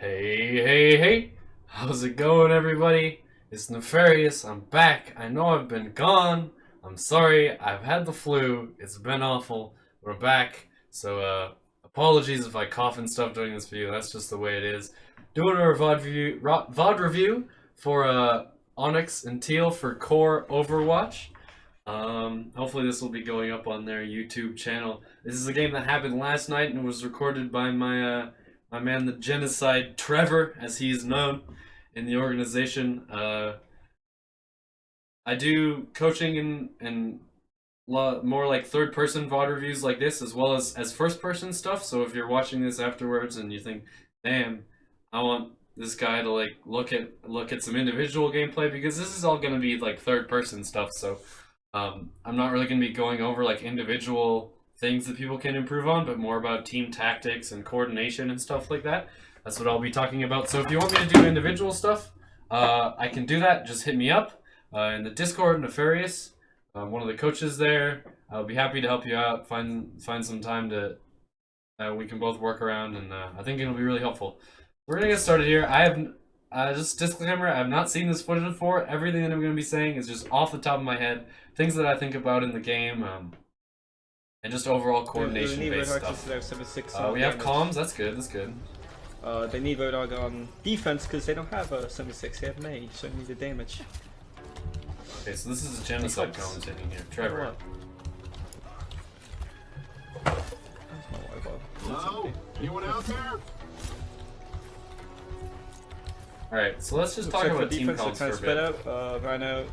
Hey, how's it going, everybody? It's Nefarious. I'm back. I know I've been gone. I'm sorry. I've had the flu. It's been awful. We're back. So, apologies if I cough and stuff during this video. That's just the way it is. Doing our VOD review for Onyx and Teal for Core Overwatch. Hopefully this will be going up on their YouTube channel. This is a game that happened last night and was recorded by my man, the Genocide Trevor, as he is known in the organization. I do coaching and more like third-person VOD reviews like this, as well as first-person stuff. So if you're watching this afterwards and you think, "Damn, I want this guy to like look at some individual gameplay," because this is all going to be like third-person stuff. So I'm not really going to be going over like individual things that people can improve on, but more about team tactics and coordination and stuff like that. That's what I'll be talking about. So if you want me to do individual stuff, I can do that. Just hit me up in the Discord, Nefarious. One of the coaches there. I'll be happy to help you out. Find some time to we can both work around, and I think it'll be really helpful. We're gonna get started here. I have just disclaimer. I have not seen this footage before. Everything that I'm gonna be saying is just off the top of my head, things that I think about in the game. And just overall coordination-based stuff. We have comms. That's good. That's good. They need Roadhog on defense because they don't have a 76. They have May, so they need the damage. Okay, so this is a genocide commentating here. Trevor. That's my Wi-Fi. Hello? Anyone out there? Alright, so let's just talk about team comms for a bit. Rhino.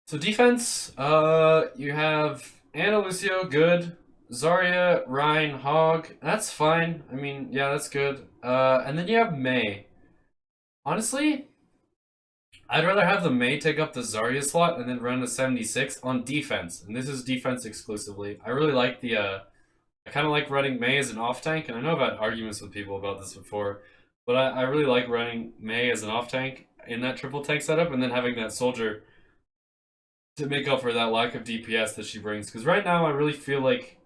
So defense, you have Ana, Lucio, good. Zarya, Ryan, Hog, that's fine. I mean, yeah, that's good. And then you have May. Honestly, I'd rather have the May take up the Zarya slot and then run a 76 on defense. And this is defense exclusively. I really like I kind of like running May as an off tank. And I know I've had arguments with people about this before. But I really like running May as an off tank in that triple tank setup. And then having that soldier to make up for that lack of DPS that she brings. Because right now I really feel like,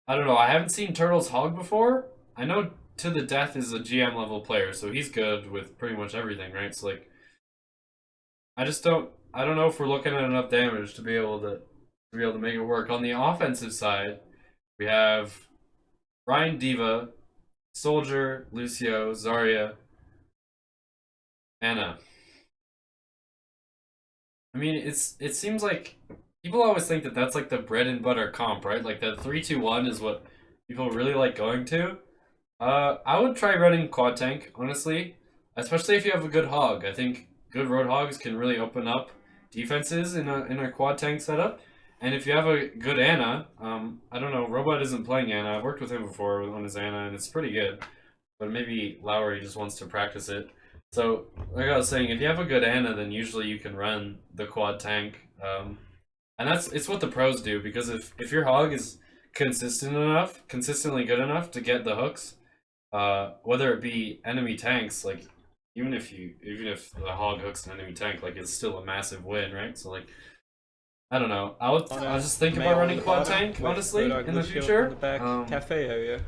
I don't know, I haven't seen Turtles Hog before. I know To The Death is a GM level player, so he's good with pretty much everything, right? So like, I don't know if we're looking at enough damage to be able to make it work. On the offensive side, we have Ryan, Diva, Soldier, Lucio, Zarya, Ana. I mean, it seems like people always think that that's like the bread and butter comp, right? Like the 3-2-1 is what people really like going to. I would try running quad tank, honestly, especially if you have a good hog. I think good road hogs can really open up defenses in a quad tank setup. And if you have a good Ana, I don't know, Robot isn't playing Ana. I've worked with him before on his Ana, and it's pretty good. But maybe Lowry just wants to practice it. So, like I was saying, if you have a good Ana, then usually you can run the quad tank. And it's what the pros do, because if your hog is consistently good enough to get the hooks, whether it be enemy tanks, like even if the hog hooks an enemy tank, like it's still a massive win, right? So like, I don't know. I was just thinking about running quad tank, honestly, in the future. In the back cafe area.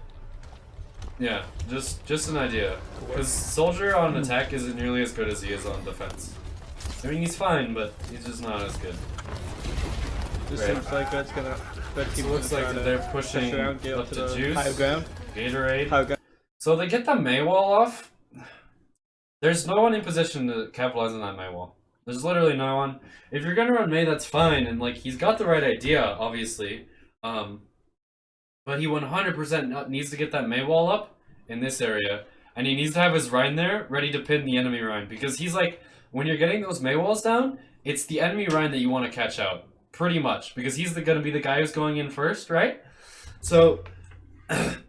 Yeah, just an idea. Because Soldier on attack isn't nearly as good as he is on defense. I mean, he's fine, but he's just not as good. This seems like that's gonna. It looks like they're pushing up to Juice, high ground. Gatorade. So they get the May wall off. There's no one in position to capitalize on that May wall. There's literally no one. If you're gonna run May, that's fine, and like he's got the right idea, obviously. But he 100% needs to get that May wall up in this area, and he needs to have his Rhine there ready to pin the enemy Rhine, because he's like, when you're getting those May walls down, it's the enemy Rhine that you want to catch out, pretty much, because he's going to be the guy who's going in first, right? So,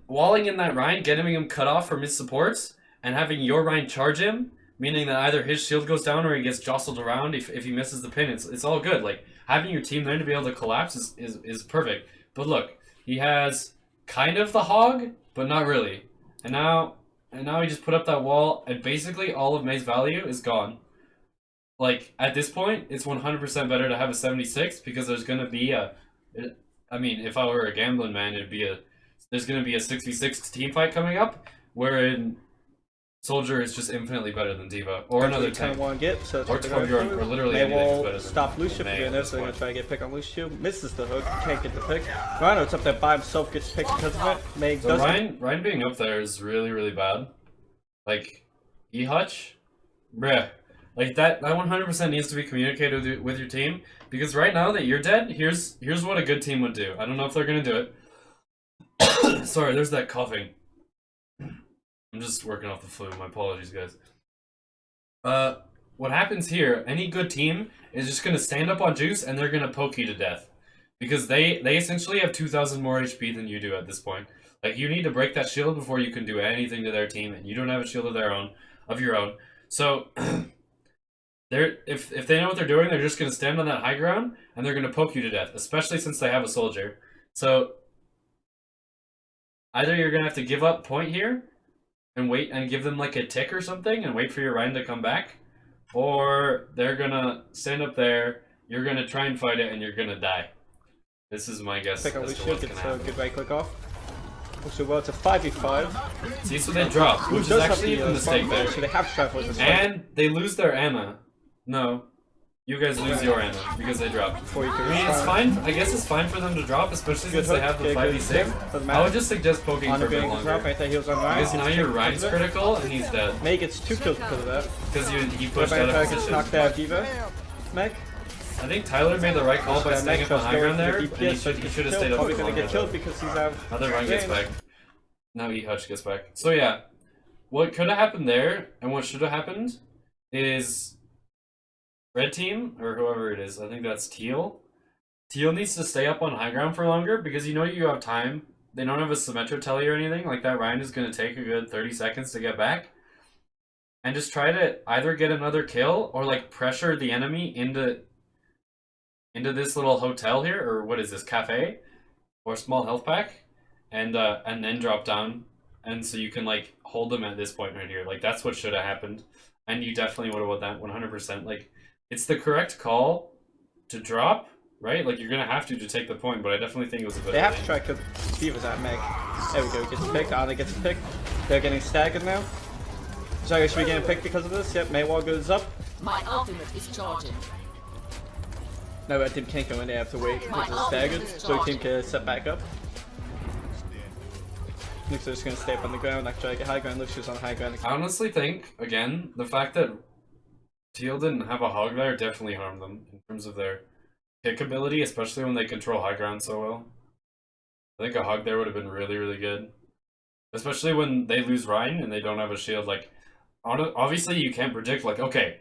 walling in that Rhine, getting him cut off from his supports, and having your Rhine charge him, meaning that either his shield goes down or he gets jostled around if he misses the pin, it's all good. Like, having your team there to be able to collapse is perfect. But look, he has kind of the hog, but not really. And now he just put up that wall, and basically all of May's value is gone. Like, at this point, it's 100% better to have a 76, because there's going to be I mean, if I were a gambling man, there's going to be a 6v6 team fight coming up. wherein Soldier is just infinitely better than D.Va or another kind of tank. want to get, so that's Or what they're going Torbjorn, for. or literally They anything is will better than stop Lucio from May doing at this, this so they're going point. to try to get pick on Lucio. Misses the hook, can't get the pick. Rhino's up there by himself, gets picked because of it. May So does Ryan being up there is really, really bad. Like, E-Hutch? Bruh. Like, that 100% needs to be communicated with your team, because right now that you're dead, here's what a good team would do. I don't know if they're gonna do it. Sorry, there's that coughing. I'm just working off the flu, my apologies, guys. What happens here, any good team is just gonna stand up on Juice and they're gonna poke you to death. Because they essentially have 2,000 more HP than you do at this point. Like, you need to break that shield before you can do anything to their team, and you don't have a shield of your own. So if they know what they're doing, they're just gonna stand on that high ground and they're gonna poke you to death, especially since they have a soldier. So either you're gonna have to give up point here and wait and give them like a tick or something and wait for your Ryan to come back, or they're gonna stand up there, you're gonna try and fight it, and you're gonna die. This is my guess pick on as to Lucio, what's gets gonna a happen. good right click off. Also, well, it's a 5v5. See, so they drop, Who which is does have actually the a mistake there. so they have Travelers as well. And they lose their Anna. No. You guys lose your Anna because they dropped. Before you can I mean, it's respond. fine. I guess it's fine for them to drop, especially Good since they hook, have the okay, good 5v6. stick, doesn't I matter. would just suggest poking On for the a bit being longer. drop, right there, heals on Ryan. Because now your Ryan's critical and he's dead. May gets 2 kills because of that. Because he pushed Right out of back, gets position. knocked out of D.Va. Meg. I think Tyler made the right call by staying up on high ground there, and he should have stayed up Probably for gonna longer. get killed because he's out. Another Ryan gets range. back. Now E-Hutch gets back. So yeah, what could have happened there, and what should have happened, is red team, or whoever it is, I think that's Teal. Teal needs to stay up on high ground for longer, because you know you have time. They don't have a Symmetra telly or anything, like that Ryan is going to take a good 30 seconds to get back. And just try to either get another kill, or like pressure the enemy into this little hotel here, or what is this, cafe? Or small health pack, and then drop down, and so you can like hold them at this point right here. Like that's what should have happened, and you definitely would have won that 100%. Like it's the correct call to drop, right? Like you're gonna have to take the point, but I definitely think it was a better. They have to lane. try to Steve is at Meg. There we go, he gets picked. Anna gets picked. They're getting staggered now. Zarya should be getting picked because of this. Yep, Maywall goes up. My ultimate is charging. No, red team can't go in, they have to wait because it's staggered. Blue team can set back up. Looks like just gonna stay up on the ground, not try to get high ground. Looks like on high ground. I honestly think, again, the fact that Teal didn't have a hog there definitely harmed them in terms of their kick ability, especially when they control high ground so well. I think a hog there would have been really, really good. Especially when they lose Ryan and they don't have a shield. Like, obviously you can't predict, like, okay,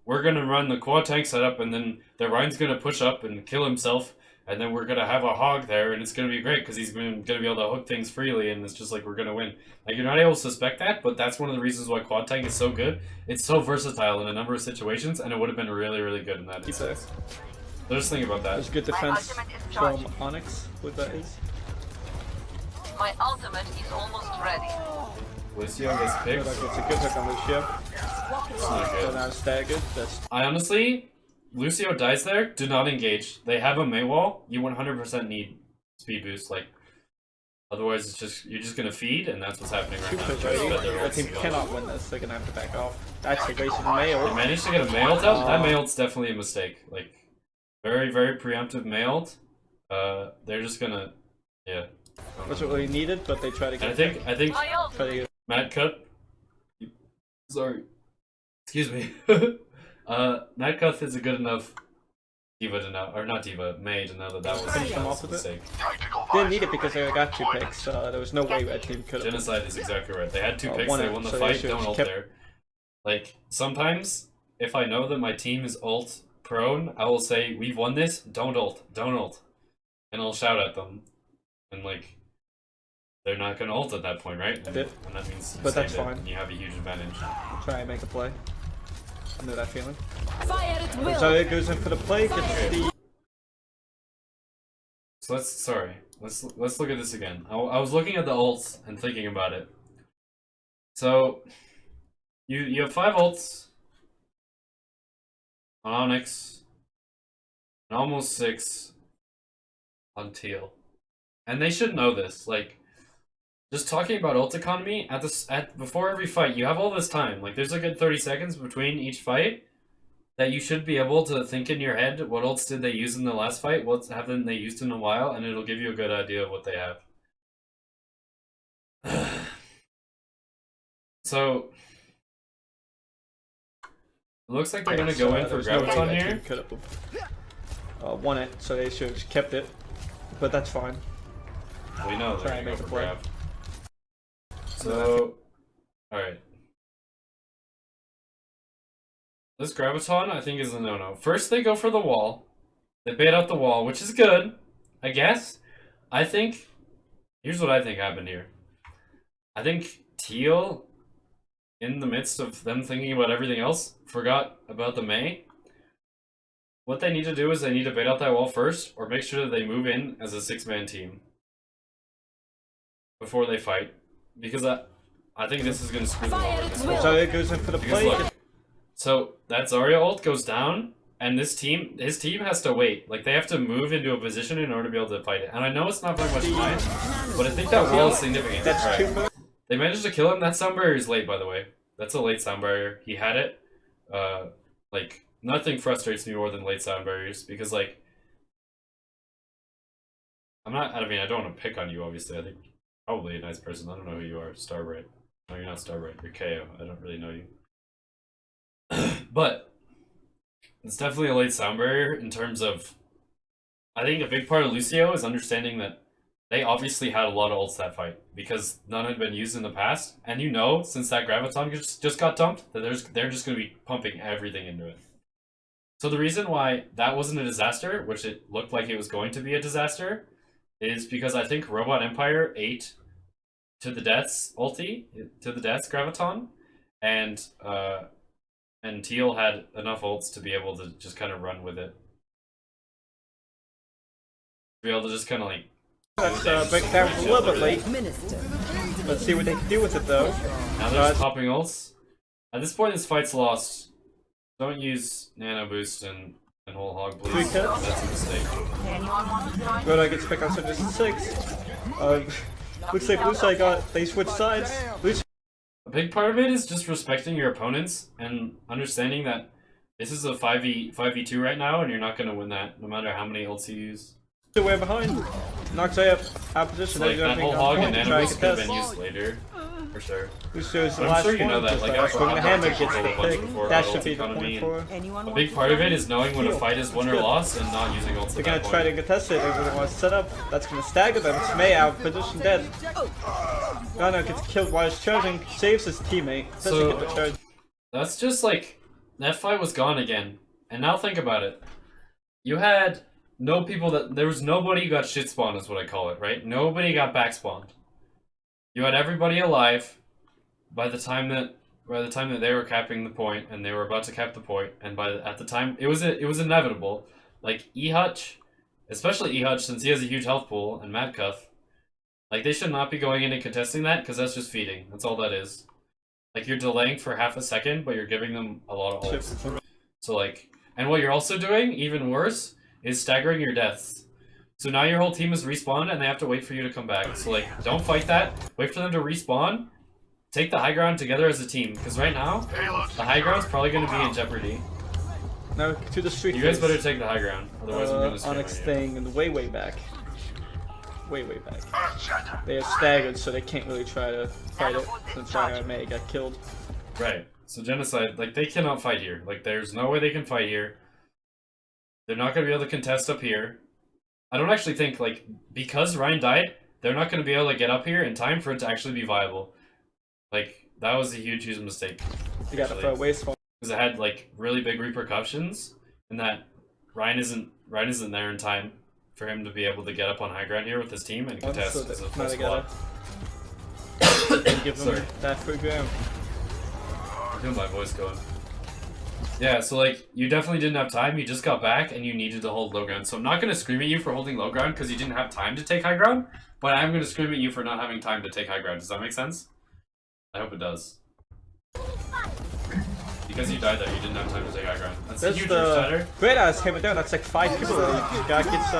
we're going to run the quad tank setup and then the Ryan's going to push up and kill himself, and then we're going to have a hog there and it's going to be great because he's going to be able to hook things freely, and it's just like we're going to win. Like, you're not able to suspect that, but that's one of the reasons why quad tank is so good. It's so versatile in a number of situations, and it would have been really, really good in that instance. So just think about that. There's good defense from Onyx, what that is. My ultimate is almost ready. Lucio gets picked. It's a good hook on Lucio. It's not So good. now staggered. That's I honestly, Lucio dies there, do not engage. They have a Maywall, you 100% need speed boost, like, otherwise it's just, you're just gonna feed, and that's what's happening right two now. push Try to spend their The ults team and go. cannot win this, they're gonna have to back off. That's a wasted They mail. managed to get a mailed out? That mailed's definitely a mistake. Like, very, very preemptive mailed. They're just gonna, yeah. That's what we needed, but they try to And get I think My ultimate. try to get Matt Cut. Sorry. Excuse me. Matt Cut is a good enough diva to know, or not diva, May to know that that was, Finish that them was off a with it. mistake. didn't need it because they got 2 picks, there was no way red team could have. Genocide is exactly right. They had 2 picks, one they of- won the so they fight, should've don't ult kept- there. Like, sometimes, if I know that my team is ult prone, I will say, we've won this, don't ult, don't ult. And I'll shout at them. And like, they're not gonna ult at that point, right? And, Yep. and that means you But that's saved it, fine. and you have a huge advantage. Try and make a play. I know that feeling. Fire at will. So it goes in for the play, gets the So let's look at this again. I was looking at the ults and thinking about it. So you have 5 ults on Onyx and almost 6 on Teal, and they should know this. Like, just talking about ult economy before every fight, you have all this time. Like, there's a good 30 seconds between each fight that you should be able to think in your head what ults did they use in the last fight, what haven't they used in a while, and it'll give you a good idea of what they have. So it looks like they're gonna go in for Graviton here. Could have won it, so they should have kept it, but that's fine. We know they're Try and gonna make go a for play. grab. So, alright. This Graviton, I think, is a no-no. First, they go for the wall. They bait out the wall, which is good, I guess. I think... Here's what I think happened here. I think Teal, in the midst of them thinking about everything else, forgot about the Mei. What they need to do is they need to bait out that wall first, or make sure that they move in as a 6-man team before they fight. Because I think this is going to screw them over this wall. So it goes in for the play. Look, so that Zarya ult goes down, and his team has to wait. Like, they have to move into a position in order to be able to fight it. And I know it's not very much time, but I think that wall is significant. That's Right. true. They managed to kill him. That sound barrier is late, by the way. That's a late sound barrier. He had it. Like, nothing frustrates me more than late sound barriers, because, like, I mean, I don't want to pick on you, obviously. I think you're probably a nice person. I don't know who you are. Starbright. No, you're not Starbright. You're KO. I don't really know you. But it's definitely a late sound barrier in terms of... I think a big part of Lucio is understanding that they obviously had a lot of ults that fight, because none had been used in the past. And you know, since that Graviton just got dumped, that they're just going to be pumping everything into it. So the reason why that wasn't a disaster, which it looked like it was going to be a disaster, is because I think Robot Empire ate to the deaths ulti, to the deaths Graviton, and Teal had enough ults to be able to just kind of run with it. Be able to just kind of like... Let's break down a little bit late. Let's see what they can do with it though. Now they're just popping ults. At this point, this fight's lost. Don't use Nano Boost and Whole Hog, please. 3 cuts. That's a mistake. Good, I get to pick on Surgeon 6. Looks like Blue Side they switched sides. A big part of it is just respecting your opponents and understanding that this is a 5v2 right now, and you're not going to win that no matter how many ults you use. Way behind. Knocks out of position. Like, that Whole Hog and Nano Boost could have been used later, for sure. Lucio's the I'm last sure you know one. that, Just like, like I've swinging the hammer talked gets about the it a bunch pick. before That about should be the economy point for. A big part of it is knowing when a fight is won or lost and not using ults They're at gonna that try point. to contest it. They're gonna want to set up. That's gonna stagger them. It's Mei out of position, dead. Ghana gets killed while he's charging. Saves his teammate. Doesn't So- get the charge. That's just like, that fight was gone again. And now think about it. You had no people there was nobody who got shit spawned, is what I call it, right? Nobody got back spawned. You had everybody alive by the time that they were capping the point, and they were about to cap the point, and at the time it was inevitable. Like E-Hutch, especially E-Hutch, since he has a huge health pool, and Mad Cuff, like, they should not be going in and contesting that, because that's just feeding. That's all that is. Like, you're delaying for half a second, but you're giving them a lot of ults. So, like, and what you're also doing, even worse, is staggering your deaths. So now your whole team is respawned, and they have to wait for you to come back. So, like, don't fight that. Wait for them to respawn. Take the high ground together as a team, because right now, the high ground's probably going to be in jeopardy. Now to the street. You guys better take the high ground, otherwise I'm going to scream Onyx at you. thing and way back. Way back. They are staggered, so they can't really try to fight it since May got killed. Right. So Genocide, like, they cannot fight here. Like, there's no way they can fight here. They're not going to be able to contest up here. I don't actually think, like, because Ryan died, they're not going to be able to get up here in time for it to actually be viable. Like, that was a huge mistake. You gotta throw waste one. Because it had, like, really big repercussions, and that Ryan isn't there in time for him to be able to get up on high ground here with his team and contest So as a now full they squad. gotta give Sorry. them that free ground. I feel my voice going. Yeah, so, like, you definitely didn't have time, you just got back, and you needed to hold low ground. So I'm not going to scream at you for holding low ground because you didn't have time to take high ground, but I am going to scream at you for not having time to take high ground. Does that make sense? I hope it does. Because you died there, you didn't have time to take high ground. That's a That's huge the Earthshatter. great ass hammer down. That's like 5 people. That guy gets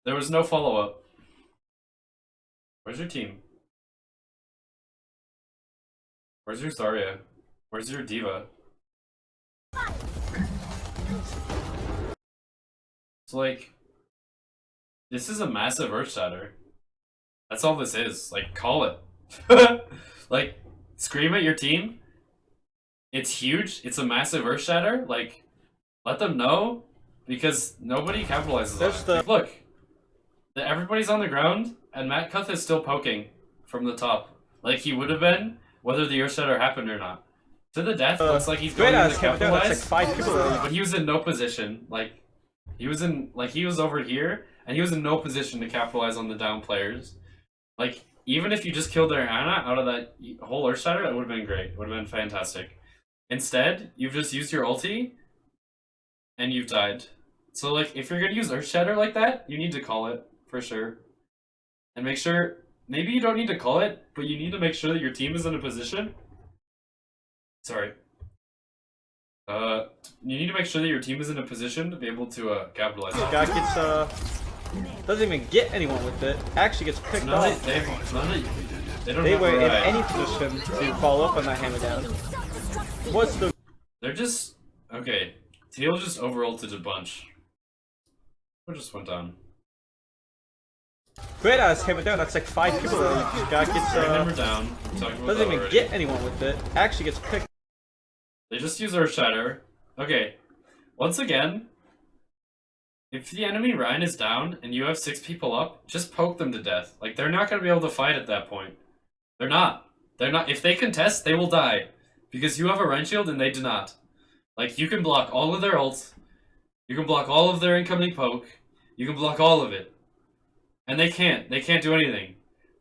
There was no follow-up. Where's your team? Where's your Zarya? Where's your Diva? So like, this is a massive Earth Shatter. That's all this is. Like, call it. Like, scream at your team. It's huge. It's a massive Earth Shatter. Like, let them know, because nobody capitalizes on it. Like, look, everybody's on the ground, and Matt Cuth is still poking from the top, like he would have been whether the Earth Shatter happened or not. To the death, looks like he's going to capitalize, but he was in no position. Like, he was over here, and he was in no position to capitalize on the down players. Like, even if you just killed their Ana out of that whole Earth Shatter, that would have been great. It would have been fantastic. Instead, you've just used your ulti, and you've died. So, like, if you're gonna use Earth Shatter like that, you need to call it, for sure. And make sure, maybe you don't need to call it, but you need to make sure that your team is in a position. Sorry. You need to make sure that your team is in a position to be able to capitalize. This guy gets doesn't even get anyone with it. Actually gets picked off. They were in any position to follow up on that hammer down. What's the? They're just okay. Teal just over-ulted a bunch. What just went down? Great ass hammer down. That's like 5 people. This guy gets hammer down. Doesn't even get anyone with it. Actually gets picked. They just use Earth Shatter. Okay. Once again, if the enemy Ryan is down and you have 6 people up, just poke them to death. Like, they're not going to be able to fight at that point. They're not. They're not. If they contest, they will die. Because you have a Ryan shield and they do not. Like, you can block all of their ults. You can block all of their incoming poke. You can block all of it. And they can't. They can't do anything.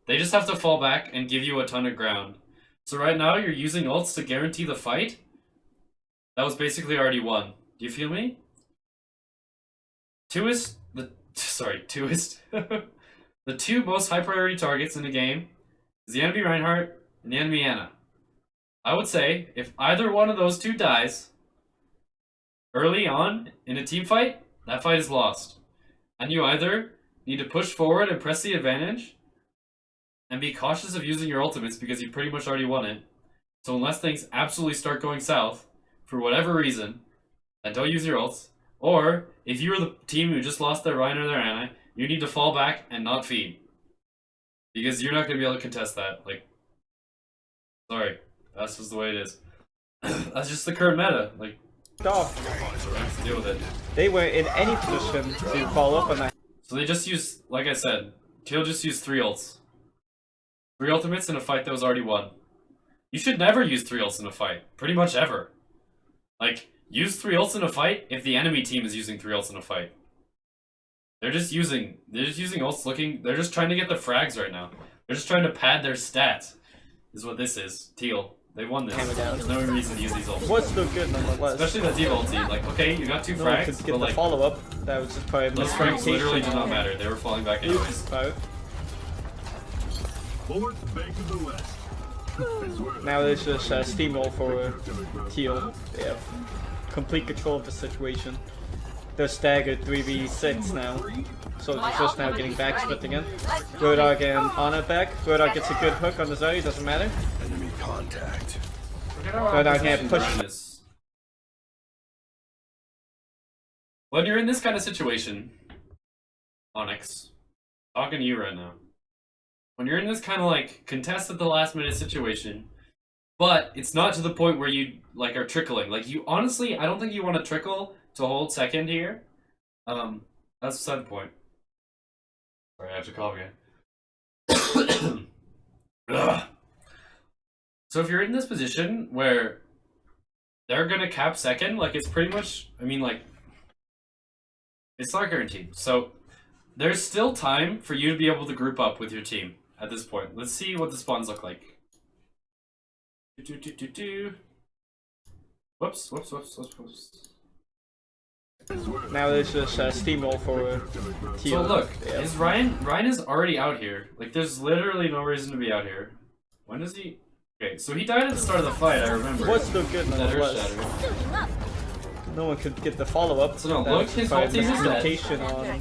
They just have to fall back and give you a ton of ground. So right now, you're using ults to guarantee the fight. That was basically already won. Do you feel me? The two most high priority targets in the game is the enemy Reinhardt and the enemy Ana. I would say if either one of those two dies early on in a team fight, that fight is lost. And you either need to push forward and press the advantage and be cautious of using your ultimates because you pretty much already won it. So unless things absolutely start going south for whatever reason, then don't use your ults. Or if you were the team who just lost their Ryan or their Ana, you need to fall back and not feed. Because you're not going to be able to contest that. Like, sorry. That's just the way it is. That's just the current meta. Like, off. So we have to deal with it. They were in any position to follow up on that. So they just use, like I said, Teal just used 3 ults. 3 ultimates in a fight that was already won. You should never use 3 ults in a fight. Pretty much ever. Like, use 3 ults in a fight if the enemy team is using 3 ults in a fight. They're just using ults they're just trying to get the frags right now. They're just trying to pad their stats. Is what this is. Teal. They won this. There's no reason to use these ults. What's still good nonetheless. Especially the Diva ulti. Like, okay, you got 2 frags, could get but the like, follow-up. That was just probably those frags literally did not matter. They were falling back anyways. Fourth bank of the West. Now there's just steamroll for Teal. They have complete control of the situation. They're staggered 3v6 now. So they're just now getting back split again. Roadhog and Ana back. Roadhog gets a good hook on the Zoe, doesn't matter. Enemy contact. Roadhog can't push. When you're in this kind of situation, Onyx, talking to you right now. When you're in this kind of like contest at the last minute situation, but it's not to the point where you like are trickling. Like you honestly, I don't think you want to trickle to hold second here. That's beside the point. Sorry, I have to cough again. Ugh. So if you're in this position where they're gonna cap second, like it's pretty much, I mean like, it's not guaranteed. So there's still time for you to be able to group up with your team at this point. Let's see what the spawns look like. Whoops. Now there's just steamroll for Teal. So look, is Ryan is already out here. Like there's literally no reason to be out here. When does he? Okay, so he died at the start of the fight, I remember. What's still good nonetheless. No one could get the follow-up. So no, look, his ulti is dead. On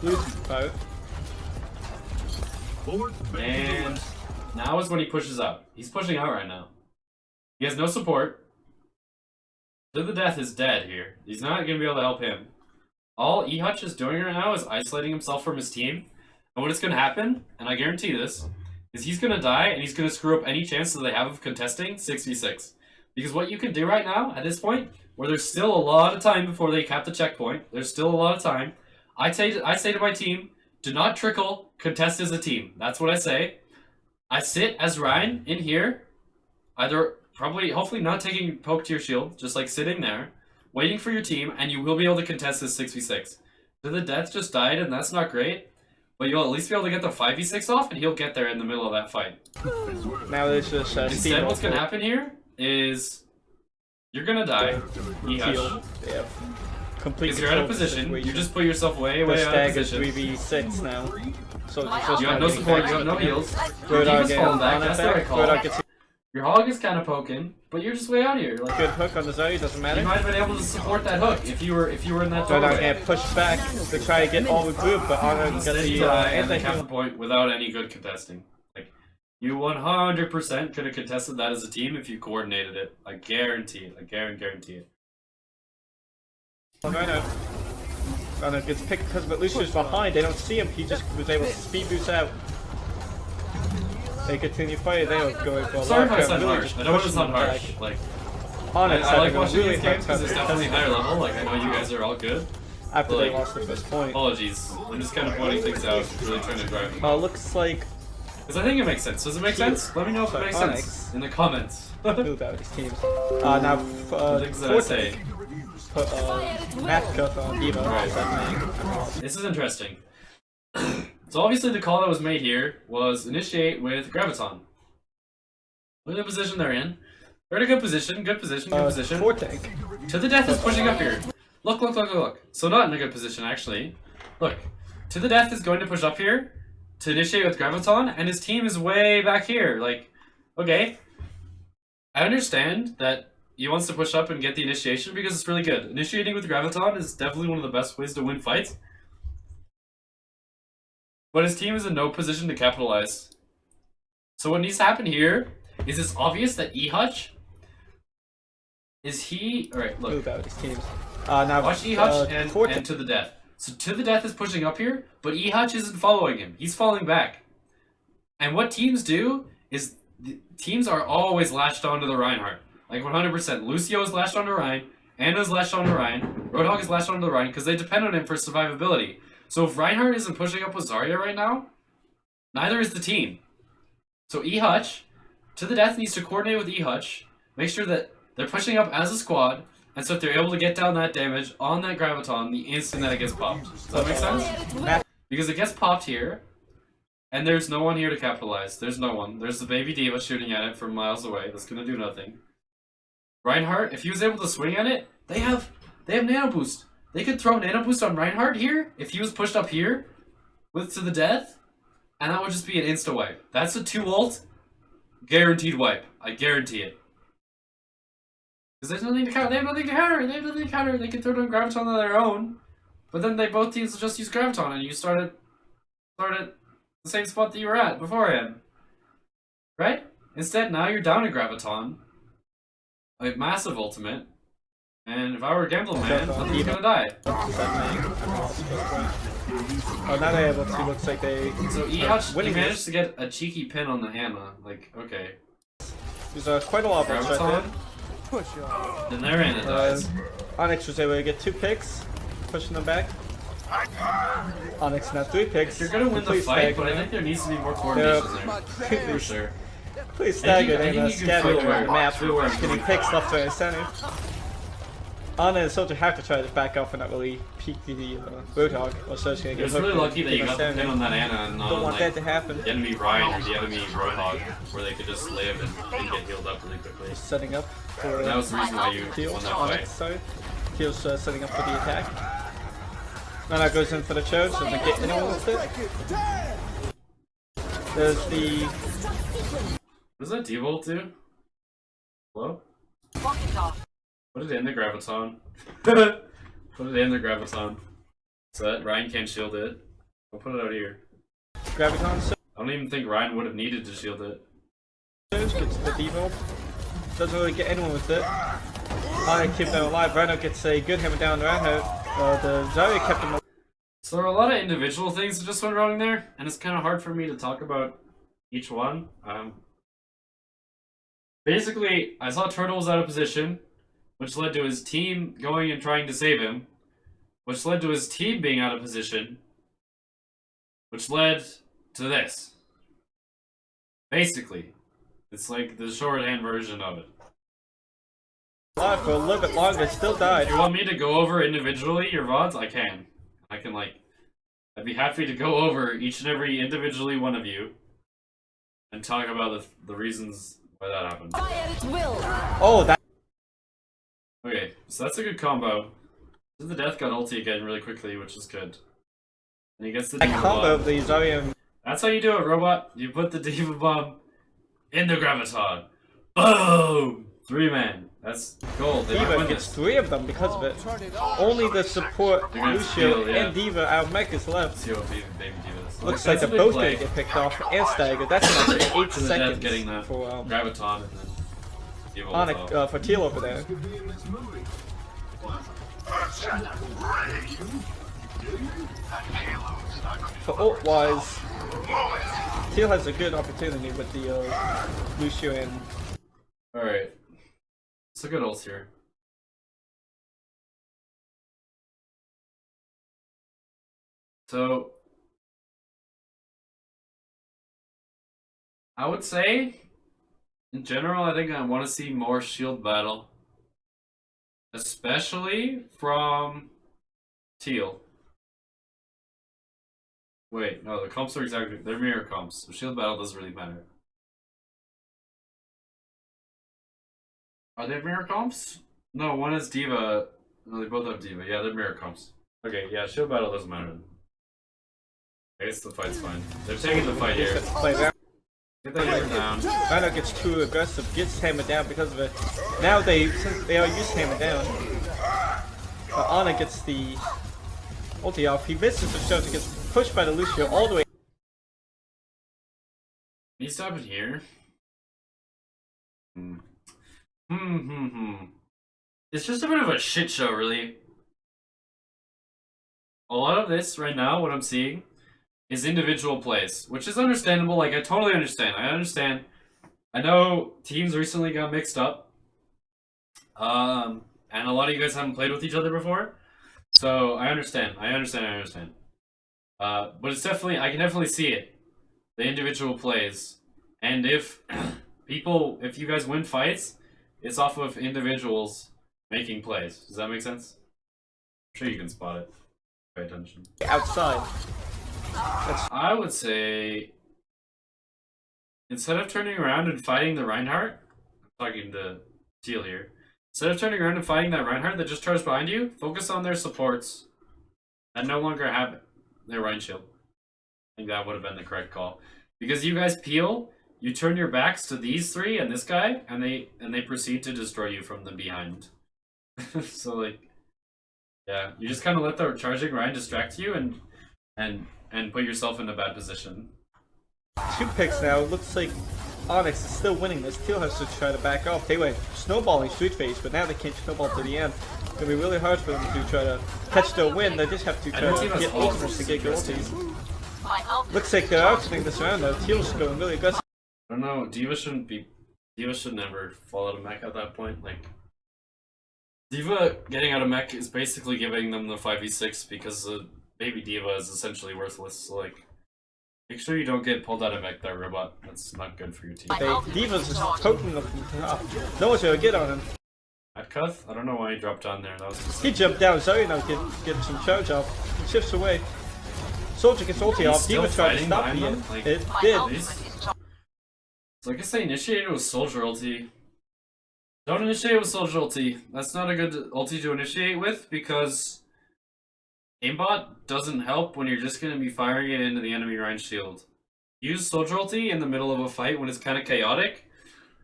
Blue's part. And now is when he pushes out. He's pushing out right now. He has no support. To the Death is dead here. He's not going to be able to help him. All E-Hutch is doing right now is isolating himself from his team. And what is going to happen, and I guarantee this, is he's going to die and he's going to screw up any chance that they have of contesting 6v6. Because what you can do right now, at this point, where there's still a lot of time before they cap the checkpoint, there's still a lot of time, I say to my team, do not trickle, contest as a team. That's what I say. I sit as Ryan in here, either hopefully not taking poke to your shield, just like sitting there, waiting for your team, and you will be able to contest this 6v6. So the Death just died, and that's not great, but you'll at least be able to get the 5v6 off, and he'll get there in the middle of that fight. Now there's just Instead, what's going to happen here is you're going to die. Teal. They have complete Because you're out of control position, situation. you just put yourself way They're out of staggered position. 3v6 now. So it's just You have no support, you have no heals. Your Roadhog Diva's falling back, on that's it the right back. call. Roadhog gets Your Hog is kind of poking, but you're just way out here. Like, good hook on the Zoe, doesn't matter. you might have been able to support that hook if you were in that Roadhog doorway. get pushed back to try to get all the group, but Honor gets Instead, you the die and they cap the anti-heal. point without any good contesting. Like, you 100% could have contested that as a team if you coordinated it. I guarantee it. I guarantee it. Honor gets picked because Lucio's behind, they don't see him, he just was able to speed boost out. They continue fighting, they don't go for a Sorry if I lock, sound really harsh. just I don't want to pushing sound them harsh. back. Like, Onyx I like having a watching really these hard games because time it's definitely contesting higher level. Like, I know you guys are all good. after they like- lost the first point. Apologies. I'm just kind of pointing things out, really trying to drive. Looks like Because I think it makes sense. Does it make sense? Let me know if it makes Onyx. sense in the comments. who about his teams. Now, The things that I say. put Matt Cuff on Diva. Right. This is interesting. So obviously the call that was made here was initiate with Graviton. Look at the position they're in. They're in a good position, good position. Fortank. To the Death is pushing up here. Look. So not in a good position, actually. Look. To the Death is going to push up here to initiate with Graviton, and his team is way back here. Like, okay. I understand that he wants to push up and get the initiation because it's really good. Initiating with Graviton is definitely one of the best ways to win fights. But his team is in no position to capitalize. So what needs to happen here is it's obvious that E-Hutch is he... Alright, Who look. about his teams. Now, Watch E-Hutch and Fortank. To the Death. So To the Death is pushing up here, but E-Hutch isn't following him. He's falling back. And what teams do is teams are always latched onto the Reinhardt. Like 100%. Lucio is latched onto Ryan. Anna's latched onto Ryan. Roadhog is latched onto the Ryan because they depend on him for survivability. So if Reinhardt isn't pushing up with Zarya right now, neither is the team. So E-Hutch, To the Death needs to coordinate with E-Hutch, make sure that they're pushing up as a squad, and so if they're able to get down that damage on that Graviton the instant that it gets popped. Does that make sense? Because it gets popped here, and there's no one here to capitalize. There's no one. There's the baby Diva shooting at it from miles away. That's gonna do nothing. Reinhardt, if he was able to swing at it, they have Nano Boost. They could throw Nano Boost on Reinhardt here if he was pushed up here with To the Death, and that would just be an insta wipe. That's a 2 ult, guaranteed wipe. I guarantee it. Because there's nothing to counter. They have nothing to counter. They can throw down Graviton on their own, but then both teams will just use Graviton, and you start at the same spot that you were at beforehand, right? Instead, now you're down to Graviton, a massive ultimate, and if I were a Gambling Man, nothing's gonna die. Now they're able to. Looks like they. So E-Hutch winning managed to get a cheeky pin on the Hannah. Like, okay, There's quite a lot of ults right Graviton, then their Hannah there. dies. Onyx was able to get 2 picks, pushing them back. Onyx now 3 picks. You're gonna win the complete fight, but I stagger. think there needs to be more coordination there, for sure. Please staggered I and think you can scattered feel around the where- map, feel where I'm getting coming picks from. left, right, and center. Anna and Soldier have to try to back off and not really peek the Roadhog, or so it's gonna get It's hooked really and lucky that you keep got us the down pin there. on that Anna and not Don't on want like, that to happen. the enemy Ryan or the enemy Roadhog, where they could just live and get healed up really quickly. Setting up for That was the reason why you Teal. won that Onyx, fight. sorry. Teal's setting up for the attack. Nana goes in for the charge, doesn't get anyone with it. There's the What does that D-Volt do? Hello? Rocket off. Put it in the Graviton. Put it in the Graviton. So that Ryan can't shield it. I'll put it out here. Graviton I don't even think Ryan would have needed to shield it. surge, gets the default. doesn't really get anyone with it. Onyx keep them alive. Rhino gets a good hammer down around her. The Zarya kept him alive. So there are a lot of individual things that just went wrong there, and it's kind of hard for me to talk about each one. Basically, I saw Turtle was out of position, which led to his team going and trying to save him, which led to his team being out of position, which led to this. Basically, it's like the shorthand version of it. Alive for a little bit longer, still died. If you want me to go over individually your VODs, I can. I'd be happy to go over each and every individually one of you and talk about the reasons why that happened. Oh, that. Okay, so that's a good combo. The Death got ulti again really quickly, which is good. And he gets the That Diva combo Bomb. of the Zarya. That's how you do it, Robot. You put the Diva Bomb in the Graviton. Boom! 3-man. That's gold. They Diva win gets this. 3 of them because of it. Only the support They're gonna Lucio steal, yeah. and Diva out mech is left. See what baby Diva is. Looks That's like a they're big both play. gonna get picked off and staggered. That's an extra 8 To the Death seconds getting that for Graviton and then Diva Onyx, ulti out. for Teal over there. Could be in this movie. For ult wise, Teal has a good opportunity with the Lucio and Alright. It's a good ult here. So I would say in general I think I want to see more shield battle. Especially from Teal. Wait, no, the comps are exactly they're mirror comps, so shield battle doesn't really matter. Are they mirror comps? No, one is Diva. No, they both have Diva. Yeah, they're mirror comps. Okay, yeah, shield battle doesn't matter. I guess the fight's fine. They're taking the fight here. play around. Get that hammer down. Rhino gets too aggressive, gets hammered down because of it. Now since they are used to hammer down. Ana gets the ulti off. He misses the shot, gets pushed by the Lucio all the way. Can you stop it here? It's just a bit of a shit show, really. A lot of this right now, what I'm seeing, is individual plays, which is understandable. Like, I totally understand. I understand. I know teams recently got mixed up. And a lot of you guys haven't played with each other before. So, I understand. But it's definitely, I can definitely see it. The individual plays. And if if you guys win fights, it's off of individuals making plays. Does that make sense? I'm sure you can spot it. Pay attention. Outside. I would say instead of turning around and fighting the Reinhardt, I'm talking to Teal here. Instead of turning around and fighting that Reinhardt that just charged behind you, focus on their supports and no longer have their Rein shield. I think that would have been the correct call. Because you guys peel, you turn your backs to these three and this guy, and they proceed to destroy you from the behind. So like, yeah, you just kind of let the charging Rein distract you and put yourself in a bad position. 2 picks now. Looks like Onyx is still winning this. Teal has to try to back off. They went snowballing Street Face, but now they can't snowball to the end. It's gonna be really hard for them to try to catch their win. They just have to try to get ultimates to get ultis. Looks like they're outspinning this round though. Teal's going really aggressive. I don't know, Diva should never fall out of mech at that point. Like, Diva getting out of mech is basically giving them the 5v6 because the baby Diva is essentially worthless. So like, make sure you don't get pulled out of mech that robot. That's not good for your team. Diva's just poking them from the top. No one's gonna get on him. At Cuth? I don't know why he dropped down there. That was just He jumped down, Zoe now get some charge off. He shifts away. Soldier gets ulti off. still Diva tried to fighting stop behind the them? Like, it did. These- So I guess they initiated with Soldier ulti. Don't initiate with Soldier ulti. That's not a good ulti to initiate with because aimbot doesn't help when you're just going to be firing it into the enemy Rein shield. Use Soldier ulti in the middle of a fight when it's kind of chaotic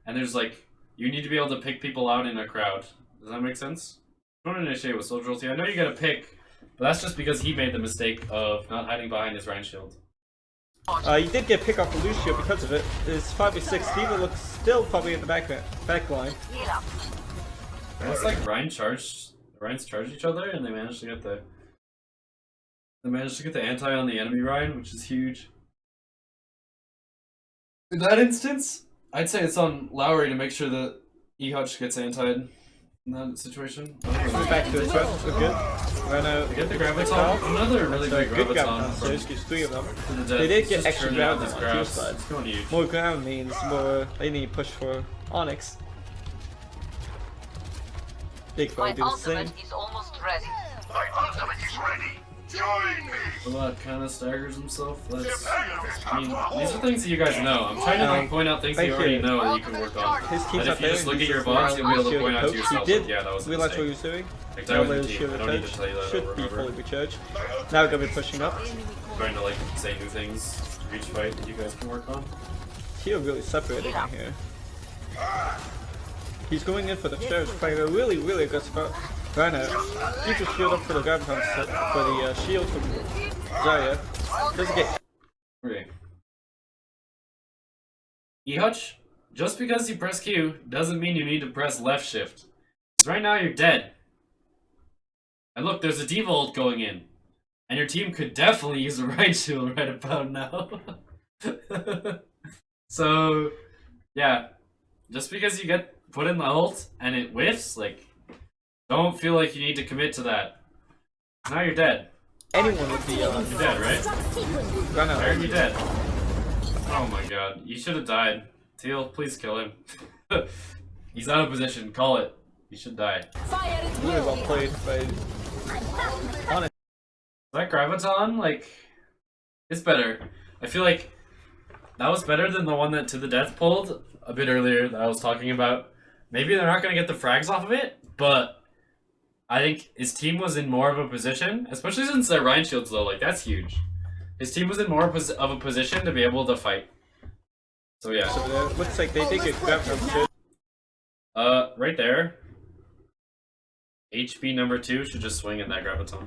and there's like, you need to be able to pick people out in a crowd. Does that make sense? Don't initiate with Soldier ulti. I know you got to pick, but that's just because he made the mistake of not hiding behind his Rein shield. You did get pick off for Lucio because of it. It's 5v6. Diva looks still probably in the back line. Heal up. It's like Ryan's charged each other, and they managed to get the anti on the enemy Ryan, which is huge. In that instance, I'd say it's on Lowry to make sure that E-Hutch gets antied in that situation. We're back to the threat. We're good. Rhino. They get the Graviton. Another really So big good Graviton. So there's just 3 of them. To the death. They did It's get just extra churning out ground these on Teal grabs. side. It's going huge. More ground means more. They need to push for Onyx. They could My probably do the same. ultimate is almost ready. My ultimate is ready. Join me. Well, that kind of staggers himself. That's, I these are things that you guys know. I'm trying to like point out things that you right already here. know that you can work on. His team's And up if you there. just look and at your he's box, just you'll be able to around point out to Shield yourself, He did like, yeah, that was a realize what he mistake. was doing. Like, Now that was there's a team. Shield I don't need to Recharge. tell you that Should over be and fully over. recharged. Now we're gonna be pushing up. I'm trying to like say new things for each fight that you guys can work on. Teal really separating in here. He's going in for the stairs, playing a really aggressive Rhino. Keeps his shield up for the Graviton set, for the shield from Zarya. Doesn't get. Okay. E-Hutch, just because you press Q doesn't mean you need to press left shift. Because right now you're dead. And look, there's a devolt going in. And your team could definitely use a right shield right about now. So, yeah. Just because you get put in the ult and it whiffs, like, don't feel like you need to commit to that. Now you're dead. Anyone would be You're dead, right? Rhino. Why are you dead? Oh my god, you should have died. Teal, please kill him. He's out of position, call it. He should die. Really well played by Onyx. That Graviton, like, it's better. I feel like that was better than the one that To The Death pulled a bit earlier that I was talking about. Maybe they're not going to get the frags off of it, but I think his team was in more of a position, especially since their Rhine shield's low, like, that's huge. His team was in more of a position to be able to fight. So yeah. So looks like they did get Graviton. Right there. HP number 2 should just swing in that Graviton.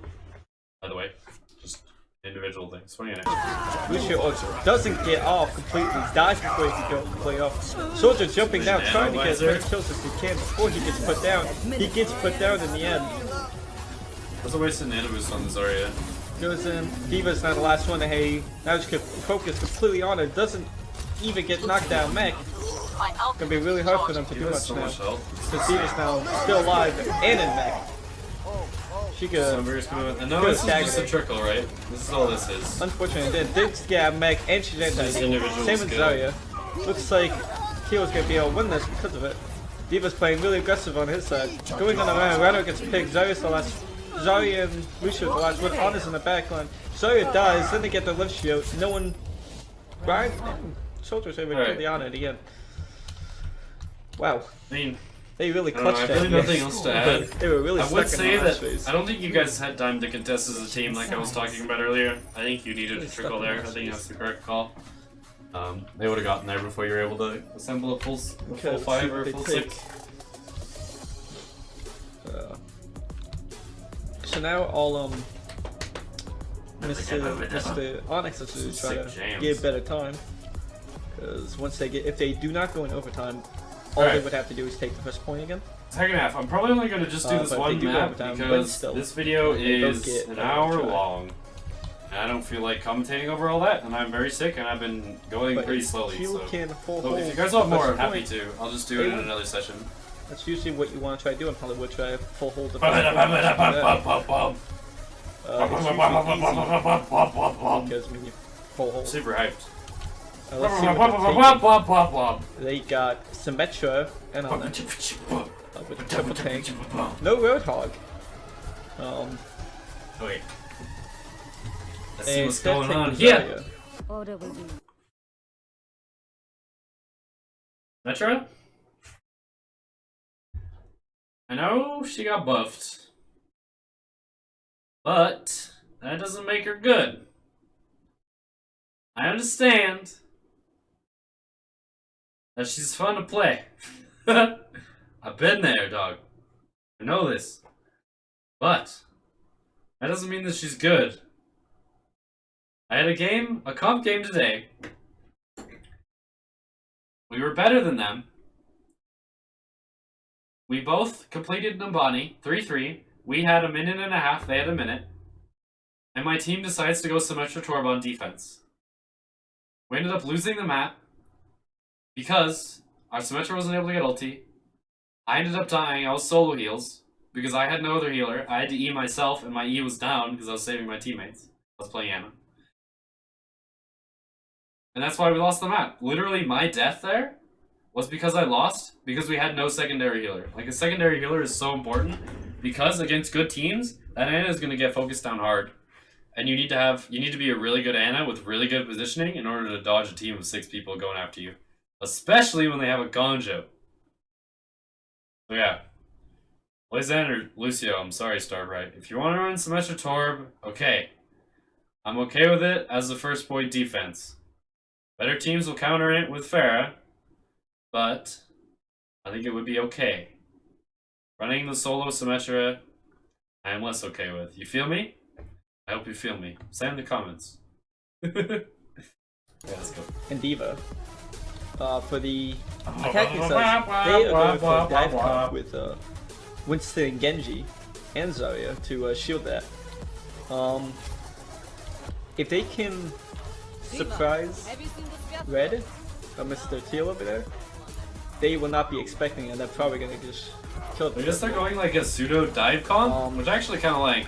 By the way. Just individual thing. Swing in it. Lucio also doesn't get off completely, dies before he can go play off. Soldier jumping down, trying to get as many kills as he can before he gets put down. He gets put down in the end. That's a waste of nano boost on the Zarya. Goes in. Diva's now the last one to hey. Now just can focus completely on it. Doesn't even get knocked down mech. My Gonna ultimate be really hard for them to He do has much so now. much health. Because Diva's now still alive and in mech. She could. Somebody's coming with. No, this is just a trickle, right? This is all this is. Unfortunately, did get mech and she's anti. This individual Same with skill. Zarya. Looks like Teal's gonna be able to win this because of it. Diva's playing really aggressive on his side. Going on the round, Rhino gets picked, Zarya's the last. Zarya and Lucio the last one. Onyx in the back line. Zarya dies, then they get the lift shield. No one. Right? Soldiers able to kill the Ana at the end. Wow. I mean, They really I don't know, clutched I have really that. nothing else to add. They were really I would stuck say in the last that phase. I don't think you guys had time to contest as a team like I was talking about earlier. I think you needed a trickle there. I think that's the correct call. They would have gotten there before you were able to assemble a full Okay, 5 or a they full take. 6. So now I'll Mr. Onyx has to Some try to sick jams. get better time. Because once they get, if they do not go in overtime, all Alright. they would have to do is take the first point again. Second half. I'm probably only going to just do this but if one they do go map overtime, but because still, this video they don't is get an that hour much time. long. And I don't feel like commentating over all that, and I'm very sick, and I've been going But pretty if slowly. Teal So, can full so hold if you guys want the more, first I'm happy point, to. I'll just do it in another session. That's usually what you want to try to do, and probably would try to full hold the because when you full hold. Super hyped. Let's see what they got Symmetra and on that with the triple tank. No Roadhog. Wait. Let's see And what's instead going take on the here. Zarya. Metra? I know she got buffed. But that doesn't make her good. I understand that she's fun to play. I've been there, dog. I know this. But that doesn't mean that she's good. I had a comp game today. We were better than them. We both completed Numbani 3-3. We had a minute and a half, they had a minute. And my team decides to go Symmetra Torb on defense. We ended up losing the map because our Symmetra wasn't able to get ulti. I ended up dying, I was solo heals because I had no other healer. I had to E myself and my E was down because I was saving my teammates. I was playing Ana. And that's why we lost the map. Literally, my death there was because I lost because we had no secondary healer. Like, a secondary healer is so important because against good teams, that Ana is going to get focused down hard. And you need to be a really good Ana with really good positioning in order to dodge a team of 6 people going after you. Especially when they have a Gonjo. So yeah. Blazan or Lucio, I'm sorry, Starbright. If you want to run Symmetra Torb, okay. I'm okay with it as the first point defense. Better teams will counter it with Pharah, but I think it would be okay. Running the solo Symmetra, I am less okay with. You feel me? I hope you feel me. Say in the comments. Yeah, let's go. And Diva. For the attacking side, they are going for a dive comp with Winston and Genji and Zarya to shield that. If they can surprise Red, Mr. Teal over there, they will not be expecting it. They're probably gonna just kill it. I guess they're going like a pseudo dive comp, which I actually kind of like.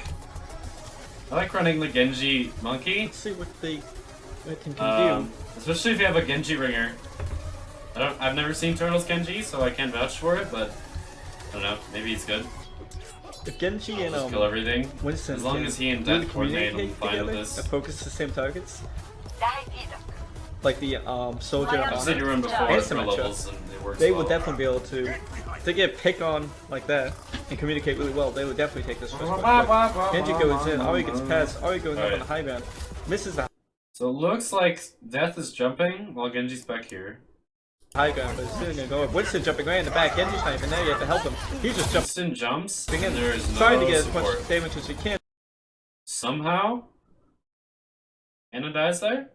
I like running the Genji monkey. Let's see what they can do. Especially if you have a Genji ringer. I've never seen Turtles Genji, so I can't vouch for it, but I don't know. Maybe he's good. If Genji and kill everything. Winston, as long as he and really Death coordinate, I'm fine together with this. and focus the same targets, like the soldier I've seen you run before and for Symmetra, levels, and it works they well. will definitely be able to. If they get picked on like that and communicate really well, they will definitely take this first one. Genji goes in, Ari gets past, Ari going up on the high ground, misses the So it looks like Death is jumping while Genji's back here. high ground, but it's still gonna go up. Winston jumping right in the back, Genji's not even there yet to help him. He just jumps Winston jumps, in, and there is no trying to get as support. much damage as he can. Somehow, Ana dies there?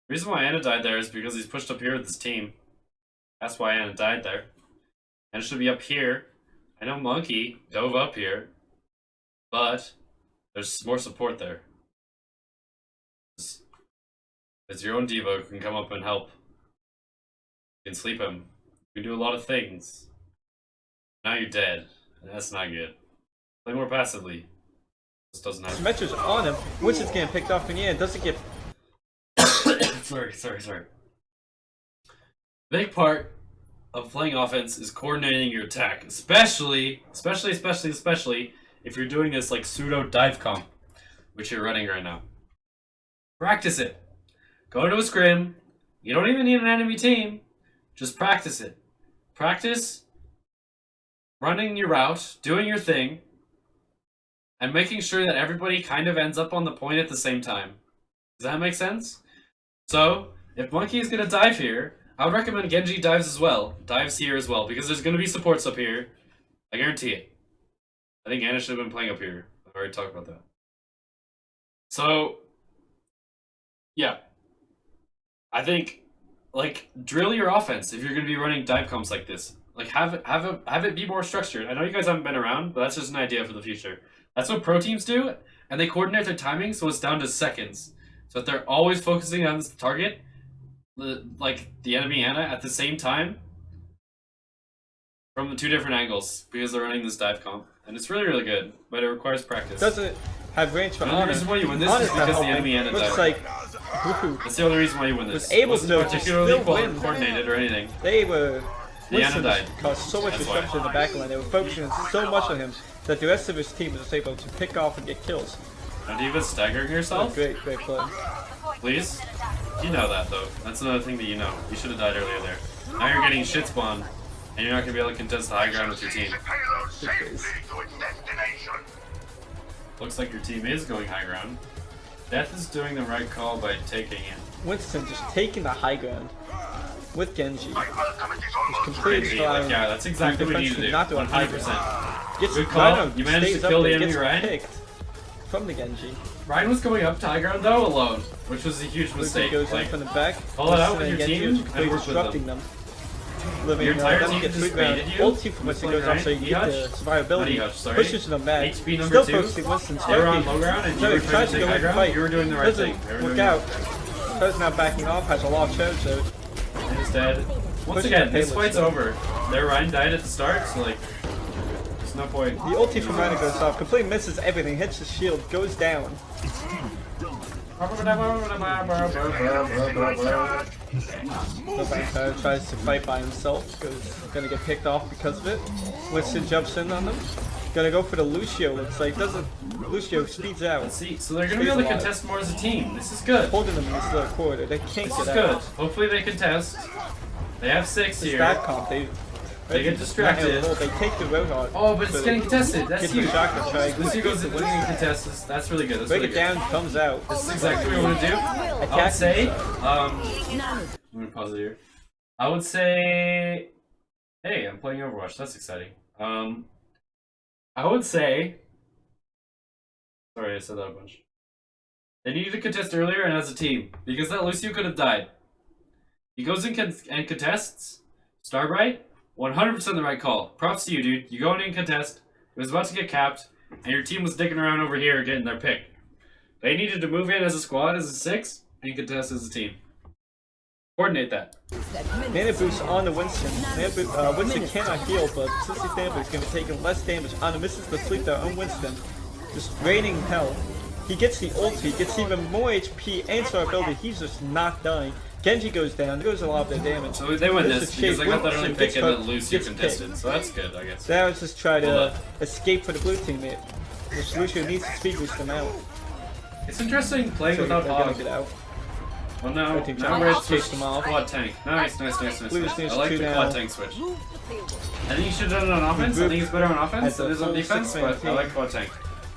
The reason why Ana died there is because he's pushed up here with his team. That's why Ana died there. Ana should be up here. I know Monkey dove up here, but there's more support there. It's your own diva who can come up and help. You can sleep him. You can do a lot of things. Now you're dead. And that's not good. Play more passively. This doesn't happen. Symmetra's on him. Winston's getting picked off in the end. Doesn't get. sorry. Big part of playing offense is coordinating your attack, especially if you're doing this like pseudo dive comp, which you're running right now. Practice it. Go to a scrim. You don't even need an enemy team. Just practice it. Practice running your route, doing your thing, and making sure that everybody kind of ends up on the point at the same time. Does that make sense? So, if Monkey is going to dive here, I would recommend Genji dives as well. Dives here as well, because there's going to be supports up here. I guarantee it. I think Ana should have been playing up here. I've already talked about that. So, yeah. I think, like, drill your offense if you're going to be running dive comps like this. Like, have it be more structured. I know you guys haven't been around, but that's just an idea for the future. That's what pro teams do, and they coordinate their timing so it's down to seconds. So if they're always focusing on this target, like the enemy Ana, at the same time, from the 2 different angles, because they're running this dive comp. And it's really, really good, but it requires practice. Doesn't have range for The Ana. only reason why you win this is because the enemy Ana Looks died. like That's the only reason why you win this. was able It wasn't to particularly still win. coordinated or anything. They were. The Ana Winston died. caused so much That's why. disruption in the backline. They were focusing so much on him that the rest of his team was able to pick off and get kills. Now Diva's staggering herself? Great play. Please? You know that, though. That's another thing that you know. You should have died earlier there. Now you're getting shit spawned, and you're not going to be able to contest the high ground with your team. Looks like your team is going high ground. Death is doing the right call by taking it. Winston just taking the high ground with Genji. Just completely Genji, like, yeah, that's exactly what you need to do. Not doing high 100%. ground. Gets Good call. right on, You managed stays to up kill there, the enemy, gets right? picked. from the Genji. Ryan was going up to high ground though alone, which was a huge mistake. Goes Like, in from the back. call it out with Winston your and team Genji and are work with disrupting them. Living, Your entire them team get just food round. baited you? Ulti from Winston goes off so you get the survivability. Not sorry. Pushes them back. HP number Still 2. focusing Winston's They were on Starkey. low ground and you So were he trying tries to to take go high in the ground. fight. You were doing the right Doesn't thing. They were work doing out. Toad's now backing off, has a lot of choke, so And he's dead. Once Pushing again, the this payload fight's still. over. Their Ryan died at the start, so like, there's no point. the ulti from Rhino goes off, completely misses everything, hits the shield, goes down. The vampire tries to fight by himself, gonna get picked off because of it. Winston jumps in on them. Gonna go for the Lucio, looks like. Lucio speeds out. Let's see. So they're gonna be able to contest more as a team. This is good. Holding them in this little corridor. They can't This is get good. out. Hopefully they contest. They have 6 It's here. that comp. They get distracted. They take the Roadhog. Oh, but it's getting contested. That's Get the huge. shotgun try. Lucy goes in and contests. That's really good. That's Break really it good. down, comes out. This is exactly what we want to do. I would Attack say, himself. I'm gonna pause it here. I would say, hey, I'm playing Overwatch. That's exciting. I would say, sorry, I said that a bunch. They needed to contest earlier and as a team because that Lucio could have died. He goes in and contests. Starbright, 100% the right call. Props to you, dude. You go in and contest. It was about to get capped, and your team was dicking around over here getting their pick. They needed to move in as a squad, as a 6, and contest as a team. Coordinate that. Mana boost on the Winston. Winston cannot heal, but since he's damage, he's going to take less damage on him. Misses the sleep there on Winston. Just raining hell. He gets the ulti, gets even more HP and survivability. He's just not dying. Genji goes down, goes a lot of their damage. So they win There's this a because I shape. got that only Winston pick gets and then hooked, Lucio gets contested. picked. So that's good, I guess. Now it's just try Hold to up. escape for the blue teammate. Which Lucio needs to speed boost them out. It's interesting playing So without they're gonna Hog. get out. Well, now Red team now trying we're to at chase them off. quad tank. Nice. Blue I just like two the now. quad tank switch. I think you should have done it on offense. I think it's better on offense Has than a it is on full defense, six-man but I team. like quad tank.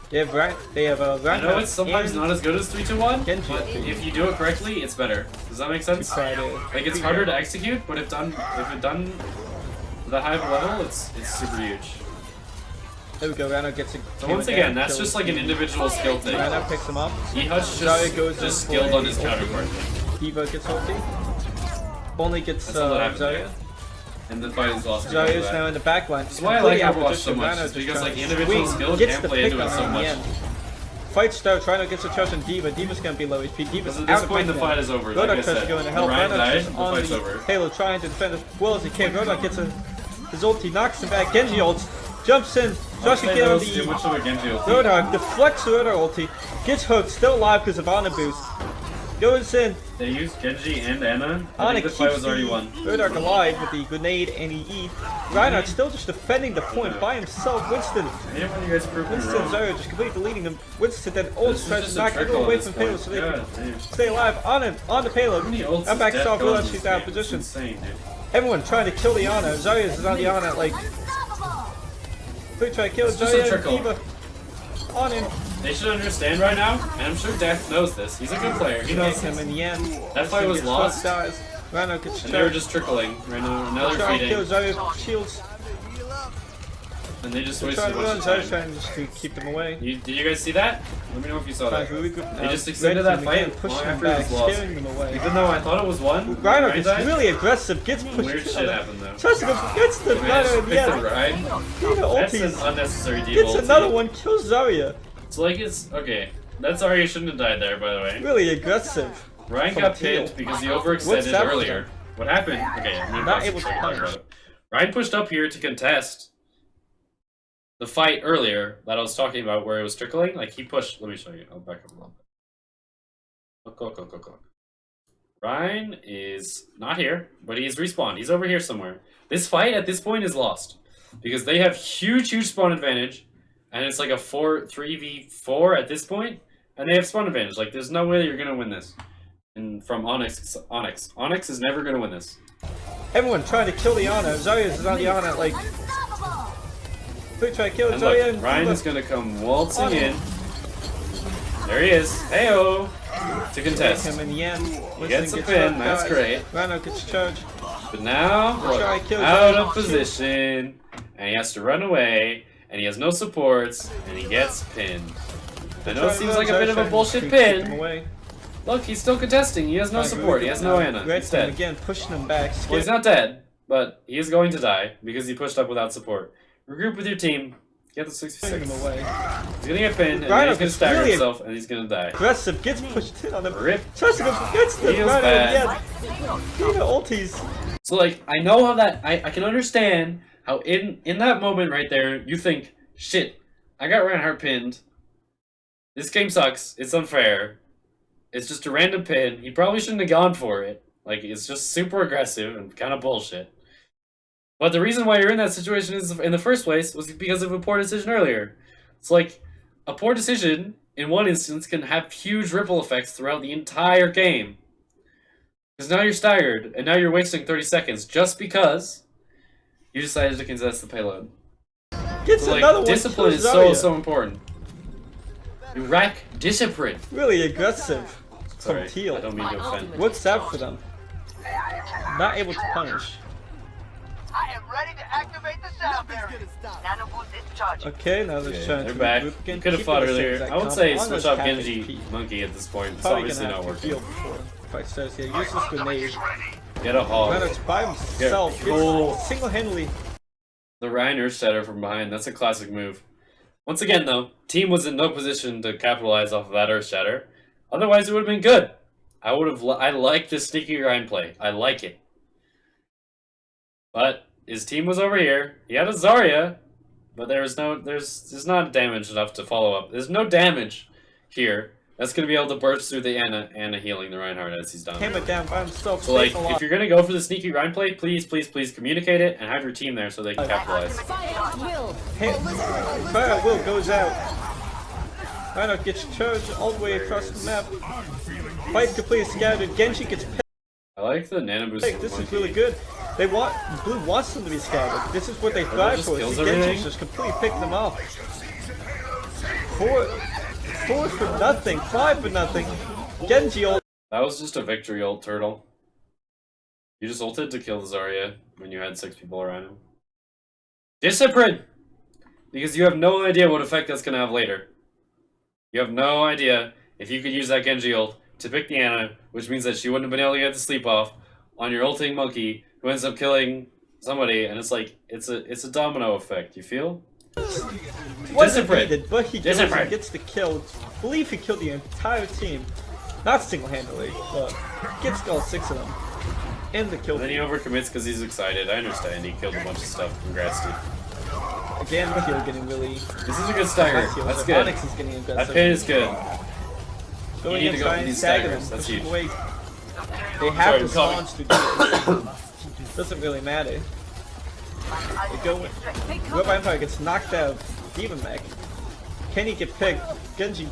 They have I Reinhardt know it's sometimes and not as good as 3-2-1, Genji. but if you do it correctly, it's better. Does that make sense? try to Like it's harder to execute, but if done to the high level, it's super huge. There we go, Reinhardt gets a So once again, that's just like an individual skill thing. Reinhardt picks him up. Ehutch Zarya goes just in skilled for on his ulti. counterpart. Diva gets ulti. Only gets That's all that happened Zarya. there. And the fight is lost. because of Zarya's that. now in the back line. That's why I like Completely Overwatch outpositioned. so much, Reinhardt is just because, trying like, to the individual swing, skill gets can the play pick into it on so him in much. the end. Fight starts, Rhino gets a charge on Diva. Diva's gonna be low HP. Diva's Because at out this of point, the mech now. fight is over. Roadhog Like I tries to said, go in to the help. Ryan Rhino died, just the on fight's the over. Halo trying to defend as well as he can. Roadhog gets his ulti, knocks him back. Genji ults, jumps in. Josh can get on Too much the of a Genji ulti. Roadhog, deflects the Roadhog ulti, gets hooked, still alive because of Ana boost. Goes in. They used Genji and Anna. I Ana think the keeps fight was already won. Roadhog alive with the grenade and EE. Reinhardt still just defending the point by himself. Winston. I hate when you guys prove me Winston wrong. Zarya just completely deleting him. Winston then This ults is tries just to a knock trickle everyone away at from this payload point. so they can God damn. stay alive on the payload. How many ults I'm back is south, Death Roadhog, goes in she's this out of game? position. It's insane, dude. Everyone trying to kill the Ana. Zarya is on the Ana like. They try to kill It's just a Zarya and trickle. Diva. On him. They should understand right now, and I'm sure Death knows this. He's a good player. He knows Him this. in the end. That fight was lost, Dies. Rhino gets and they were charged. just trickling. Right now, another Trying to kill feeding, Zarya. Shields. and they just They're wasted a trying to run. bunch Zarya's of time. trying just to keep them away. Did you guys see that? Let me know if you saw that. Trying to regroup They now. just extended Red that team fight again, pushing long them after it back, was lost. scaring them away. Even though I thought it was one, Rhino Ryan gets died, really aggressive, gets pushed. weird shit happened though. Tries to go gets the Man, Rhino in pick the the end. Ryan. Diva That's an ulties. unnecessary deal. Gets another one, kills Zarya. It's like it's okay. That's Arya shouldn't have died there, by the way. Really aggressive. Ryan From got Teal. pinned because he What's overextended that earlier. What happened? Okay, I'm gonna Not pause able this to so I can talk punish. about it. Ryan pushed up here to contest the fight earlier that I was talking about where it was trickling. Like he pushed. Let me show you. I'll back up a little bit. Look. Ryan is not here, but he is respawned. He's over here somewhere. This fight at this point is lost because they have huge spawn advantage, and it's like a 3v4 at this point, and they have spawn advantage. Like there's no way you're gonna win this. And from Onyx is never gonna win this. Everyone trying to kill the Ana. Zarya is on the Ana like. They try to kill And Zarya look, and Ryan Diva. is gonna come waltzing On in. There he is. Heyo! To contest. Him in the end. He gets a Winston pin. hooked, That's dies. great. Rhino gets charged. But now, Try look, to kill out Zarya. of position, and he has to run away, and he has no supports, and he gets pinned. I know it seems like a bit of a bullshit pin. Look, he's still contesting. He has no support. He has no Ana. He's dead. Again, pushing him back. Well, he's not dead, but he is going to die because he pushed up without support. Regroup with your team. Get the 66. Him away. He's gonna get pinned, and then he's gonna stagger himself, and he's gonna die. Aggressive, gets pushed in on him. Rip. Tries to go gets the Feels Rhino bad. again. Dina ulties. So, like, I know how that... I can understand how in that moment right there, you think, shit, I got Reinhardt pinned. This game sucks. It's unfair. It's just a random pin. He probably shouldn't have gone for it. Like, it's just super aggressive and kind of bullshit. But the reason why you're in that situation in the first place was because of a poor decision earlier. It's like, a poor decision, in one instance, can have huge ripple effects throughout the entire game. Because now you're staggered, and now you're wasting 30 seconds just because you decided to contest the payload. Gets So, like, another one. discipline is so important. You rack discipline. Really aggressive Sorry, from Teal. I don't mean to offend. Works out for them. Not able to punish. I am ready to activate the sound barrier. Nanoboost discharge. Okay, now they're trying They're to back. regroup again. You could have Keep fought it the same earlier. exact I would comp. say On switch those up package Genji P. Monkey at this point. It's Probably obviously gonna not have to heal working. before fight starts here. Use this grenade. Get a hog. Reynolds by himself gets single-handedly. The Reiner setter from behind. That's a classic move. Once again, though, team was in no position to capitalize off of that Earth Shatter. Otherwise, it would have been good. I like this sneaky grind play. I like it. But his team was over here. He had a Zarya, but there's not damage enough to follow up. There's no damage here that's gonna be able to burst through the Ana healing the Reinhardt as he's done. Came it down by himself. So like, if you're gonna go for the sneaky grind play, please communicate it and have your team there so they can capitalize. Fire at will goes out. Rhino gets charged all the way across the map. Fight completely scattered. Genji gets picked. I like the nano boost. This is really good. They want Blue wants them to be scattered. This is what they thrive just for. kills See, everything? Genji's just completely picked them off. Four for nothing. 5 for nothing. Genji ult. That was just a victory ult, Turtle. You just ulted to kill the Zarya when you had 6 people around him. Discipline! Because you have no idea what effect that's gonna have later. You have no idea if you could use that Genji ult to pick the Ana, which means that she wouldn't have been able to get the sleep off on your ulting monkey who ends up killing somebody, and it's like it's a domino effect, you feel? Wasn't needed, but he goes Discipline. and gets the kill. I believe he killed the entire team. Not single-handedly, but gets all 6 of them. And the kill. And then he overcommits because he's excited. I understand. He killed a bunch of stuff. Congrats, dude. Again, Teal getting really. This is a good stagger. That's good. Onyx is getting aggressive. That pin is good. Going You need in to go try for and these stagger staggers. them, That's push them huge. away. They have Sorry, the launch to do it. Doesn't really matter. They go in. Red Vampire gets knocked out. Demon Mech. Can he get picked? Genji.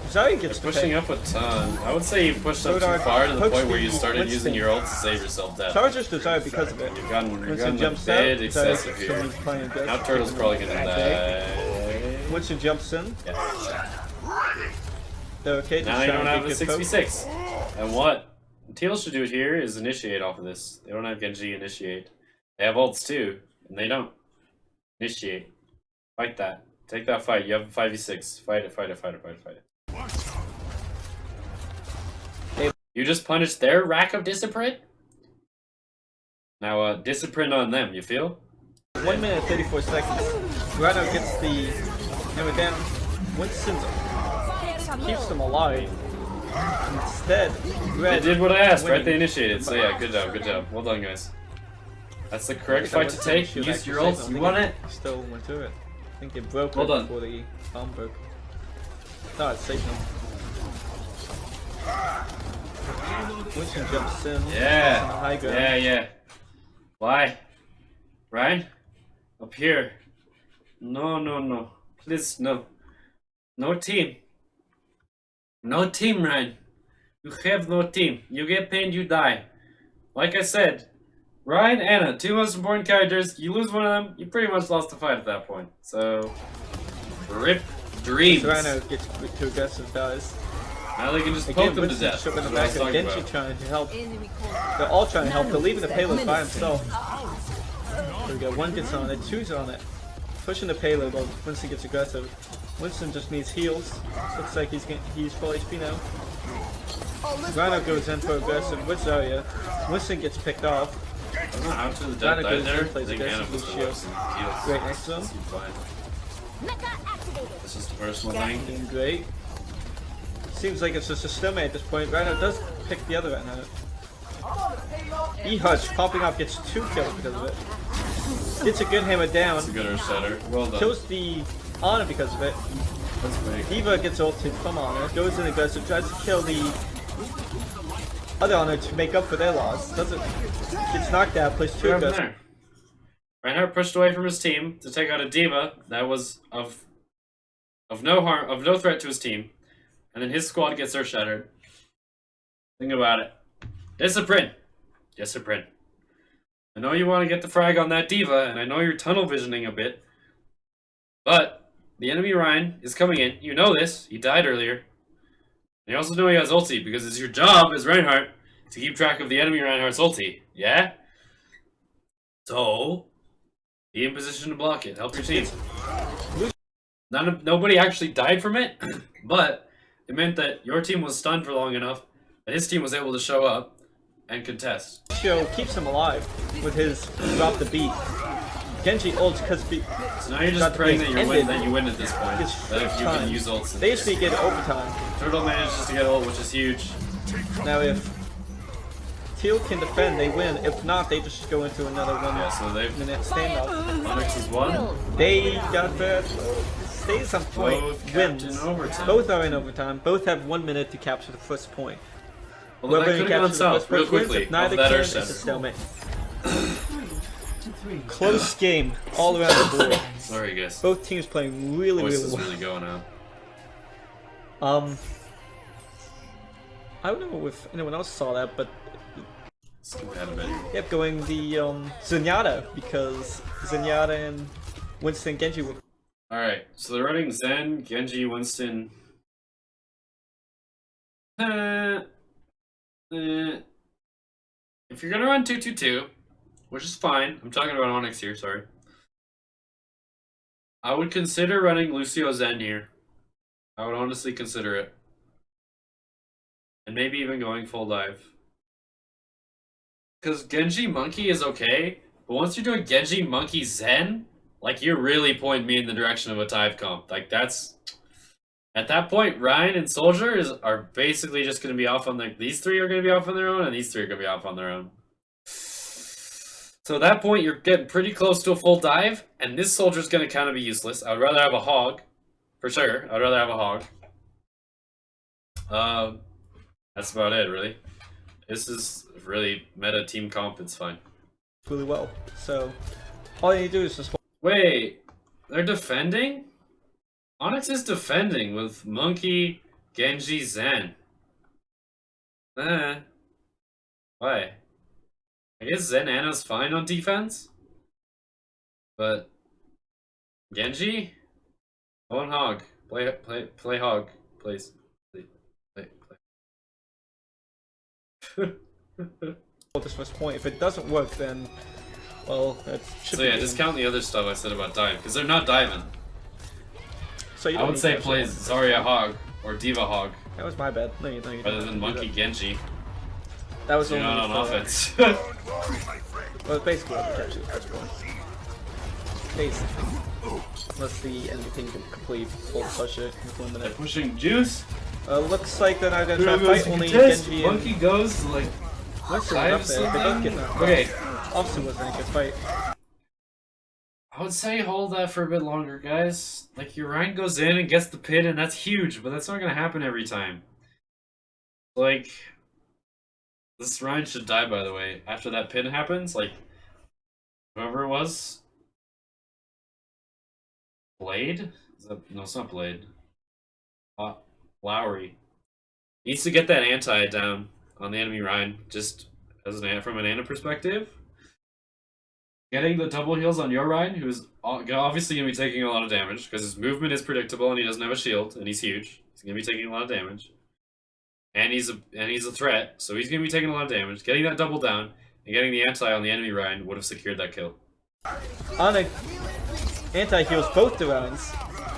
Zarya gets the Pushing pick. up a ton. I would say you pushed up too Rodar far to the hooks point where you the started Winston. using your ult to save yourself death. Charges to Zarya because of it. You've gotten Winston a jumps out. bit excessive here. Someone's playing aggressive. Now Turtle's probably gonna die. Winston jumps in. Yeah. They're okay. Now you don't have a 6v6. And what Teal should do here is initiate off of this. They don't have Genji initiate. They have ults too, and they don't. Initiate. Fight that. Take that fight. You have a 5v6. Fight it, fight it, fight it, fight it, fight it. You just punished their rack of discipline? Now, discipline on them, you feel? 1 minute 34 seconds. Rhino gets the hammer down. Winston keeps them alive. Instead, They Red did what I asked, right? winning. They initiated. So yeah, good job, good job. Well done, guys. That's the correct fight to take. Use your ults. You won it. Still went through it. I think it broke Well it done. before the bomb broke. No, it saved them. Winston jumps in. Yeah. On the high ground. Yeah, yeah. Why? Ryan? Up here. No, no, no. Please, no. No team. No team, Ryan. You have no team. You get pinned, you die. Like I said, Ryan, Ana, 2 most important characters. You lose one of them, you pretty much lost the fight at that point. So, rip dreams. Rhino gets too aggressive, dies. Now they can just poke Again, them to Winston's death. shot in the That's what I back was of talking Genji about. trying to help. They're all trying to help. They're leaving the payload by himself. There we go. 1 gets on it. 2's on it. Pushing the payload while Winston gets aggressive. Winston just needs heals. Looks like he's full HP now. Rhino goes in for aggressive with Zarya. Winston gets picked off. I don't know how to the Rhino dead died goes there. in, plays I think Anna aggressive was with the shield. worst and heals. Great next to him. Seemed fine. This is the personal thing. Doing great. Seems like it's just a stalemate at this point. Rhino does pick the other Rhino. E-Hutch popping up gets 2 kills because of it. Gets a good hammer down. That's a good setter. Well done. Kills the Honor because of it. That's big. Diva gets ulted from Honor. Goes in aggressive. Tries to kill the other Honor to make up for their loss. Doesn't. Gets knocked out. Plays 2 What aggressive. happened there? Reinhardt pushed away from his team to take out a diva that was of no harm, of no threat to his team, and then his squad gets earth shattered. Think about it. Discipline. Discipline. I know you want to get the frag on that diva, and I know you're tunnel visioning a bit, but the enemy Ryan is coming in. You know this. He died earlier. And you also know he has ulti because it's your job as Reinhardt to keep track of the enemy Reinhardt's ulti. Yeah. So, be in position to block it. Help your team. Nobody actually died from it, but it meant that your team was stunned for long enough that his team was able to show up and contest. Show keeps him alive with his drop the beat. Genji ults because So now you're just praying that you win at this point. That if you can use ults. They usually get overtime. Turtle manages to get ult, which is huge. Now if Teal can defend, they win. If not, they just go into another 1 Yeah, so they've minute standoff. Onyx is won. They got the stays on point. Both kept Wins. in overtime. Both are in overtime. Both have 1 minute to capture the first point. Well, that Whoever could have gone captures the south first real point wins. quickly. If neither Off that can, earth it's a set. stalemate. Close game all around the board. Sorry, guys. Both teams playing really, Voice really is well. really going out. I don't know if anyone else saw that, but Scoop out of it. yep, going the Zenyatta because Zenyatta and Winston Genji were Alright, so they're running Zen, Genji, Winston. If you're gonna run 2-2-2, which is fine, I'm talking about Onyx here, sorry. I would consider running Lucio Zen here. I would honestly consider it. And maybe even going full dive. Because Genji Monkey is okay, but once you're doing Genji Monkey Zen, like you're really pointing me in the direction of a dive comp. Like that's... At that point, Ryan and Soldier are basically just going to be off on their... These three are going to be off on their own, and these three are going to be off on their own. So at that point, you're getting pretty close to a full dive, and this Soldier's going to kind of be useless. I would rather have a Hog. For sure. I'd rather have a Hog. That's about it, really. This is really meta team comp, it's fine. really well. So all you need to do is just Wait, they're defending? Onyx is defending with Monkey, Genji, Zen. Why? I guess Zen Anna's fine on defense? But Genji? Owen Hog. Play Hog, please. Play. this first point. If it doesn't work, then well, that should So be yeah, the discount the other stuff I said about dive, because they're not diving. So you I don't would need say to play actually- Zarya Hog or Diva Hog That was my bad. No, you rather don't than have to do Monkey Genji. That was You're only not on for- offense. Well, basically, what we captured the first point. Basically, unless the enemy team can complete full push it in 1 They're minute. pushing Juice. Looks like they're not gonna try Who to goes fight. to Only contest? Genji and Monkey goes to like Winston dive was up there. They both something. get knocked Okay, out. Austin was in a good fight. I would say hold that for a bit longer, guys. Like your Ryan goes in and gets the pin, and that's huge, but that's not gonna happen every time. Like this Ryan should die, by the way. After that pin happens, like whoever it was, Blade? Is that no? It's not Blade. Lowry needs to get that anti down on the enemy Ryan, just as from an Ana perspective. Getting the double heals on your Ryan, who's obviously going to be taking a lot of damage, because his movement is predictable and he doesn't have a shield, and he's huge. He's going to be taking a lot of damage. And he's a threat, so he's going to be taking a lot of damage. Getting that double down, and getting the anti on the enemy Ryan would have secured that kill. Onyx anti-heals both the rounds,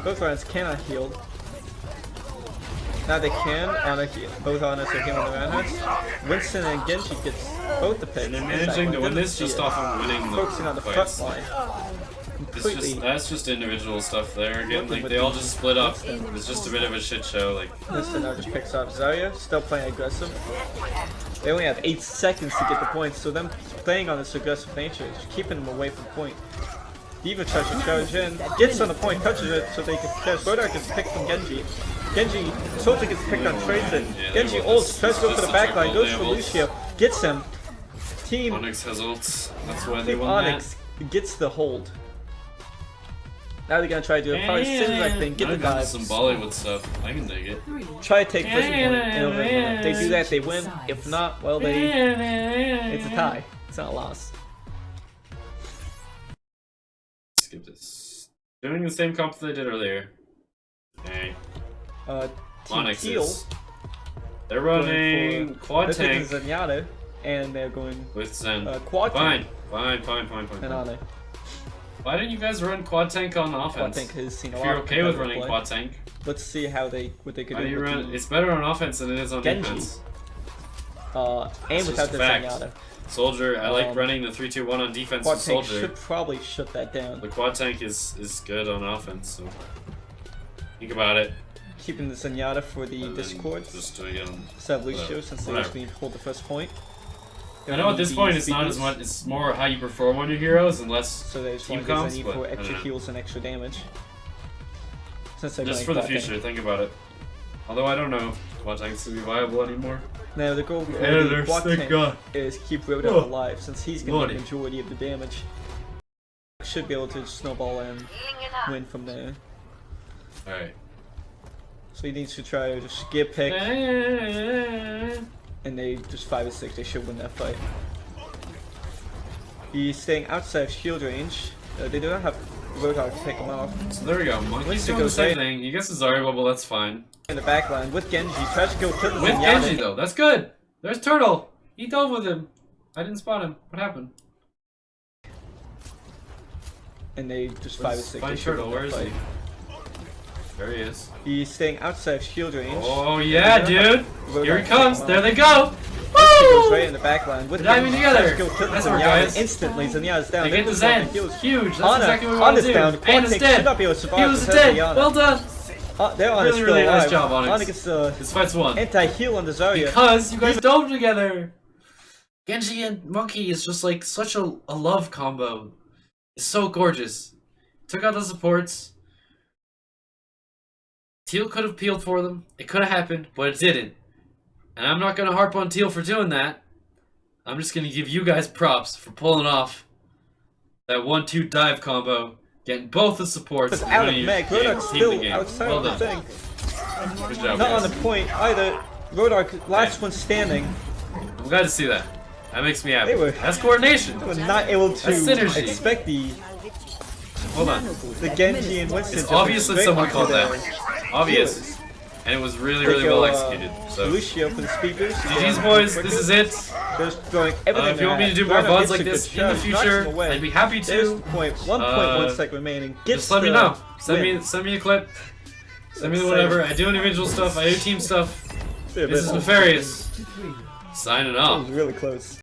Both Ryan's cannot heal. Now they can. Both Onyx are healing the Reinhardts. Winston and Genji gets both the picks. They're managing to win this just off of winning the focusing on the front fights. line. That's just individual stuff there. Again, like they all just split up. It's just a bit of a shit show. Like Winston now just picks up Zarya, still playing aggressive. They only have 8 seconds to get the points, so them playing on this aggressive nature is keeping them away from point. Diva tries to charge in, gets on the point, touches it so they can catch. Rodark gets picked from Genji. Soldier gets picked on Tracer. Genji ults, tries to go for the backline, goes for Lucio, gets him. Team Onyx has ults. That's why they won Onyx gets the hold. Now they're gonna try to do a probably Sinzak thing, get the dive. Some Bollywood stuff. I can dig it. Try to take first point. If they do that, they win. If not, well, it's a tie. It's not a loss. Skip this. Doing the same comp they did earlier. Okay. Onyx Teal. They're running quad tank Zenyatta, and they're going with Zen. quad tank. Fine. And Ane. Why didn't you guys run quad tank on offense? Quad tank has seen a If lot you're of okay with competitive running play. quad tank, Let's see what they could why do do. you with run? the It's better on offense than it is on Genji. defense. And It's without just the fact. Zenyatta. Soldier, I like running the 3-2-1 on defense Quad with tank Soldier. should probably shut that down. The quad tank is good on offense, so think about it. Keeping the Zenyatta for the And then Discord. just doing it on. Instead of Lucio, since they Whatever. actually need to hold the first point. I know at this point it's not as much. It's more how you perform on your heroes and less So they just team want to comps. use But for I don't extra know. heals and extra damage. Since they're Just going for the quad tank. future, think about it. Although I don't know if quad tanks will be viable anymore. Now the goal for Yeah, the they're quad sick tank guy. is keep Rodan Oh. alive, since he's going to Bloody. do the majority of the damage. Should be able to snowball and Healing it up. win from there. All right. So he needs to try to just get picked, and they just 5 or 6. They should win that fight. He's staying outside of shield range. They do not have Roadhog to pick him off. So there we go. Monkey's Winston doing the goes same right. thing. He gets his Zarya bubble. That's fine. In the back line with Genji, tries to go kill the With Zenyatta. Genji though, that's good. There's Turtle. He dove with him. I didn't spot him. What happened? And they just 5 or 6. Find They should Turtle. win Where that is he? fight. There he is. He's staying outside of shield range. Oh yeah, dude. Roadhog Here he to comes. pick him There off. they go. He goes Woo! right in the back line with They're diving Genji, together. tries to go kill the Nice work, Zenyatta. guys. Instantly, Zenyatta's down. They get the just Zen. want to heal. Huge. That's Ana- exactly what we want to Ana's do. down. And Quad it's tank dead. should not be able to survive. He was because dead. of Ana. Well done. They're on Really, really nice job, Onyx. Onyx This fight's won. anti-heal on the Zarya. Because you guys dove together. Genji and Monkey is just like such a love combo. It's so gorgeous. Took out the supports. Teal could have peeled for them. It could have happened, but it didn't. And I'm not going to harp on Teal for doing that. I'm just going to give you guys props for pulling off that 1-2 dive combo. Getting both the supports. It's and out of winning your Meg. game, Rodok's team still the game. outside Well of the done. thing. Good job, Not on guys. the point either. Rodark, last one standing. I'm glad to see that. That makes me happy. They were- That's coordination. They were not able to That's synergy. expect the Hold on. Genji and Winston. It's to obvious that straight someone onto called their that. Obvious. healers. And it was really, They really go, well executed. So, Lucio for the speakers. GG's boys, this is it. They're throwing everything If you want me to do at. more Rhino VODs gets like a good this in the charge, knocks future, him away. I'd be happy There's to. 1.1 second remaining. Gets Just let me the know. Send win. me a clip. Send me the whatever. I do individual stuff. I do team stuff. They're a This bit is off. Nefarious. Signing That off. was really close.